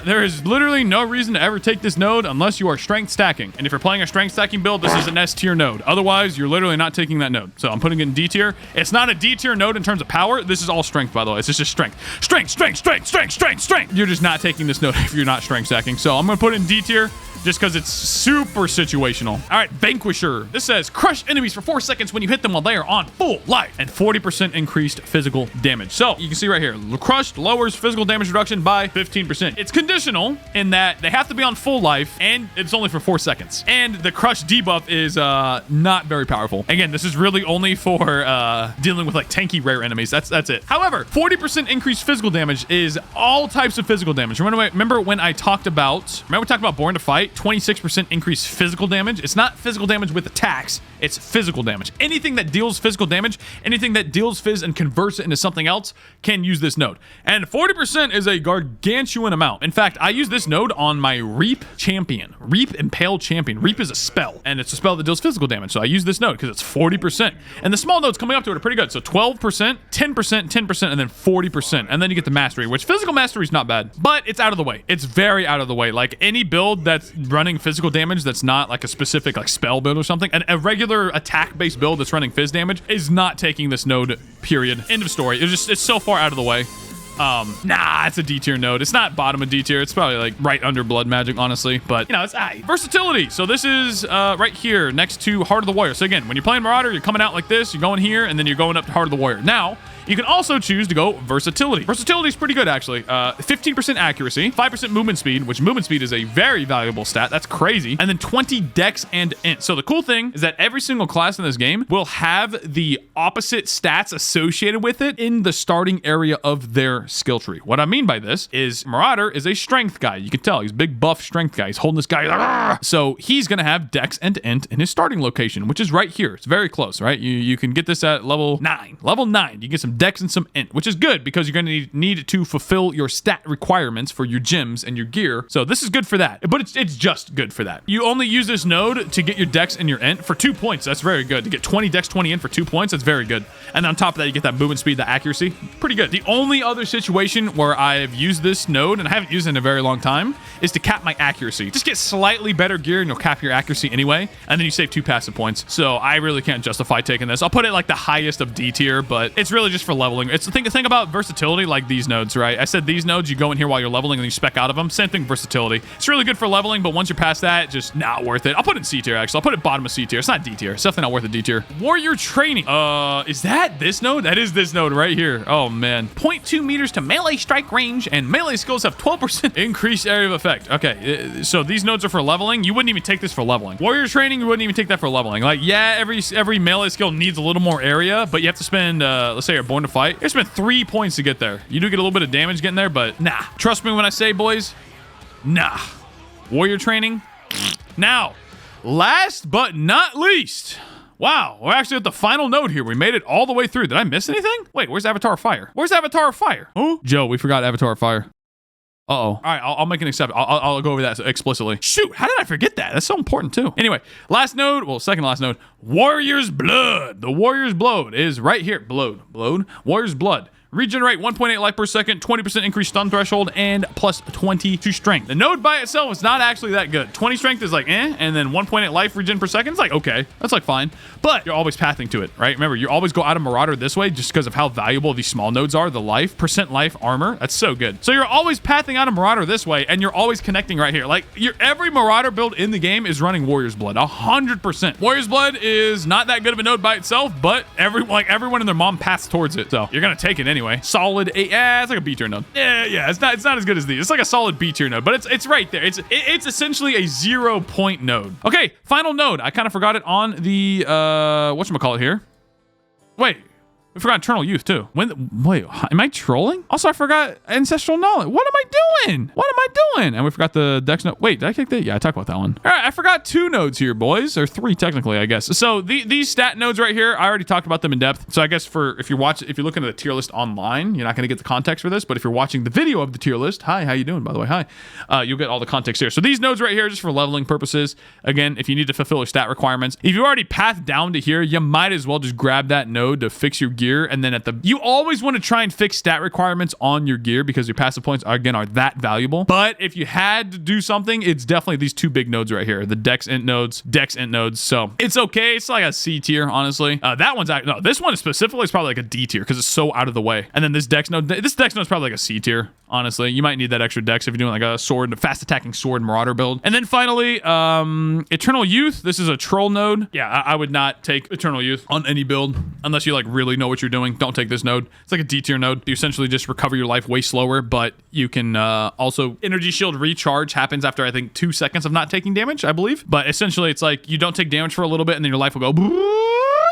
There is literally no reason to ever take this node unless you are strength stacking. And if you're playing a strength stacking build, this is an S tier node. Otherwise, you're literally not taking that node. So I'm putting it in D tier. It's not a D tier node in terms of power. This is all strength, by the way. It's just strength. Strength. You're just not taking this node if you're not strength stacking. So I'm going to put it in D tier just because it's super situational. All right, Vanquisher. This says crush enemies for 4 seconds when you hit them while they are on full life and 40% increased physical damage. So you can see right here, crushed lowers physical damage reduction by 15%. It's conditional in that they have to be on full life and it's only for 4 seconds. And the crush debuff is not very powerful. Again, this is really only for dealing with like tanky rare enemies. That's it. However, 40% increased physical damage is all types of physical damage. Remember when I talked about, Born to Fight? 26% increased physical damage. It's not physical damage with attacks. It's physical damage. Anything that deals physical damage, anything that deals phys and converts it into something else can use this node. And 40% is a gargantuan amount. In fact, I use this node on my Reap champion. Reap Impale champion. Reap is a spell, and it's a spell that deals physical damage. So I use this node because it's 40%. And the small nodes coming up to it are pretty good. So 12%, 10%, 10%, and then 40%. And then you get the mastery, which physical mastery is not bad, but it's out of the way. It's very out of the way. Like any build that's running physical damage that's not like a specific like spell build or something, and a regular attack-based build that's running phys damage is not taking this node, period. End of story. It's so far out of the way. Nah, it's a D tier node. It's not bottom of D tier. It's probably like right under Blood Magic, honestly. But, you know, it's versatility. So this is right here next to Heart of the Warrior. So again, when you're playing Marauder, you're coming out like this, you're going here, and then you're going up to Heart of the Warrior. Now, you can also choose to go versatility. Versatility is pretty good, actually. 15% accuracy, 5% movement speed, which movement speed is a very valuable stat. That's crazy. And then 20 dex and int. So the cool thing is that every single class in this game will have the opposite stats associated with it in the starting area of their skill tree. What I mean by this is Marauder is a strength guy. You can tell he's a big buff strength guy. He's holding this guy. So he's going to have dex and int in his starting location, which is right here. It's very close, right? You can get this at level 9. Level 9. You get some some dex and some int, which is good because you're going to need to fulfill your stat requirements for your gems and your gear. So this is good for that, but it's just good for that. You only use this node to get your dex and your int for 2 points. That's very good. To get 20 dex, 20 int for 2 points, that's very good. And on top of that, you get that movement speed, the accuracy. Pretty good. The only other situation where I've used this node, and I haven't used it in a very long time, is to cap my accuracy. Just get slightly better gear and you'll cap your accuracy anyway, and then you save 2 passive points. So I really can't justify taking this. I'll put it like the highest of D tier, but it's really just for leveling. It's the thing about versatility, like these nodes, right? I said these nodes, you go in here while you're leveling and you spec out of them. Same thing, versatility. It's really good for leveling, but once you're past that, just not worth it. I'll put it in C tier, actually. I'll put it bottom of C tier. It's not D tier. It's definitely not worth a D tier. Warrior training. Is that this node? That is this node right here. Oh, man. 0.2 meters to melee strike range, and melee skills have 12% increased area of effect. Okay, so these nodes are for leveling. You wouldn't even take this for leveling. Warrior training, you wouldn't even take that for leveling. Like, yeah, every melee skill needs a little more area, but you have to spend, let's say you're born to fight. You have to spend 3 points to get there. You do get a little bit of damage getting there, but nah. Trust me when I say, boys, nah. Warrior training. Now, last but not least, wow, we're actually at the final node here. We made it all the way through. Did I miss anything? Wait, where's Avatar of Fire? Where's Avatar of Fire? Oh, Joe, we forgot Avatar of Fire. Uh-oh. All right, I'll make an exception. I'll go over that explicitly. Shoot, how did I forget that? That's so important too. Anyway, last node, well, second last node, Warrior's Blood. The Warrior's Blood is right here. Blood. Warrior's Blood. Regenerate 1.8 life per second, 20% increased stun threshold, and plus 20 to strength. The node by itself is not actually that good. 20 strength is like and then 1.8 life regen per second is like okay. That's like fine. But you're always pathing to it, right? Remember, you always go out of Marauder this way just because of how valuable these small nodes are. The life, percent life, armor, that's so good. So you're always pathing out of Marauder this way, and you're always connecting right here. Like every Marauder build in the game is running Warrior's Blood, 100%. Warrior's Blood is not that good of a node by itself, but everyone and their mom paths towards it. So you're gonna take it anyway. Solid A. It's like a B tier node. Yeah. It's not as good as these. It's like a solid B tier node, but it's right there. It's essentially a 0 point node. Okay, final node. I kind of forgot it on the whatchamacallit here. Wait. We forgot Eternal Youth, too. Wait, am I trolling? Also, I forgot Ancestral Knowledge. What am I doing? And we forgot the Dex node. Wait, did I kick that? Yeah, I talked about that one. All right, I forgot 2 nodes here, boys. Or 3, technically, I guess. So these stat nodes right here, I already talked about them in depth. So I guess if you're looking at the tier list online, you're not going to get the context for this. But if you're watching the video of the tier list, hi, how you doing, by the way? Hi. You'll get all the context here. So these nodes right here are just for leveling purposes. Again, if you need to fulfill your stat requirements. If you already pathed down to here, you might as well just grab that node to fix your gear, and then you always want to try and fix stat requirements on your gear because your passive points are that valuable. But if you had to do something, it's definitely these 2 big nodes right here, the dex int nodes. So it's okay. It's like a C tier, honestly. This one specifically is probably like a D tier because it's so out of the way. And then this dex node is probably like a C tier. Honestly, you might need that extra dex if you're doing like a fast attacking sword Marauder build. And then finally, Eternal Youth. This is a troll node. Yeah, I would not take Eternal Youth on any build unless you like really know what you're doing. Don't take this node. It's like a D tier node. You essentially just recover your life way slower, but you can also energy shield recharge happens after I think 2 seconds of not taking damage, I believe. But essentially, it's like you don't take damage for a little bit, and then your life will go.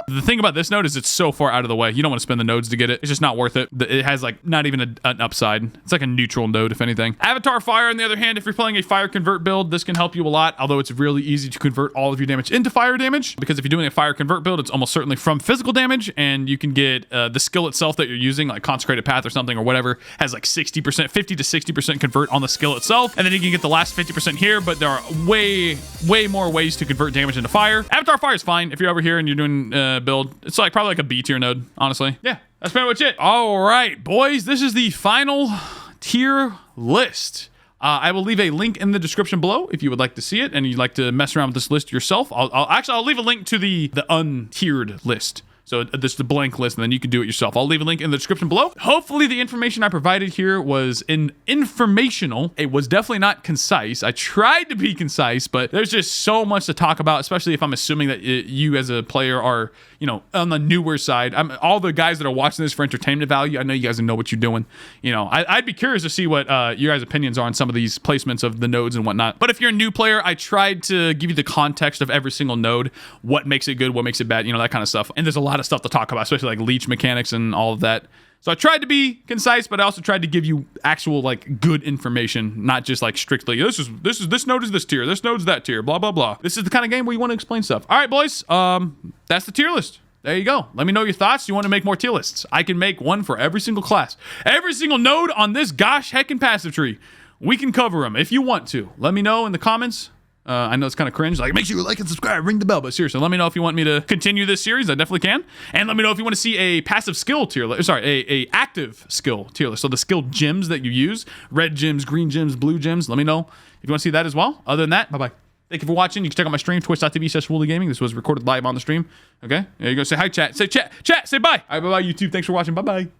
The thing about this node is it's so far out of the way. You don't want to spend the nodes to get it. It's just not worth it. It has like not even an upside. It's like a neutral node, if anything. Avatar Fire, on the other hand, if you're playing a fire convert build, this can help you a lot, although it's really easy to convert all of your damage into fire damage, because if you're doing a fire convert build, it's almost certainly from physical damage, and you can get the skill itself that you're using, like Consecrated Path or something or whatever, has like 60%, 50 to 60% convert on the skill itself, and then you can get the last 50% here, but there are way more ways to convert damage into fire. Avatar Fire is fine if you're over here and you're doing build. It's like probably like a B tier node, honestly. Yeah, that's pretty much it. All right, boys, this is the final tier list. I will leave a link in the description below if you would like to see it and you'd like to mess around with this list yourself. I'll leave a link to the untiered list. So this is the blank list, and then you can do it yourself. I'll leave a link in the description below. Hopefully the information I provided here was informational. It was definitely not concise. I tried to be concise, but there's just so much to talk about, especially if I'm assuming that you as a player are, on the newer side. All the guys that are watching this for entertainment value, I know you guys know what you're doing. I'd be curious to see what your guys' opinions are on some of these placements of the nodes and whatnot. But if you're a new player, I tried to give you the context of every single node, what makes it good, what makes it bad, that kind of stuff. And there's a lot of stuff to talk about, especially like leech mechanics and all of that. So I tried to be concise, but I also tried to give you actual like good information, not just like strictly this node is this tier, this node's that tier, blah blah blah. This is the kind of game where you want to explain stuff. All right, boys, that's the tier list. there you go. Let me know your thoughts. Do you want to make more tier lists? I can make one for every single class. Every single node on this gosh heckin' passive tree. We can cover them if you want to. Let me know in the comments. I know it's kind of cringe. Like, make sure you like and subscribe, ring the bell. But seriously, let me know if you want me to continue this series. I definitely can. And let me know if you want to see a passive skill tier list. Sorry, a active skill tier list. So the skill gems that you use, red gems, green gems, blue gems. Let me know if you want to see that as well. Other than that, bye-bye. Thank you for watching. You can check out my stream, twitch.tv/Woolie Gaming. This was recorded live on the stream. Okay? There you go. Say hi, chat. Say chat. Chat. Say bye. All right, bye-bye, YouTube. Thanks for watching. Bye-bye.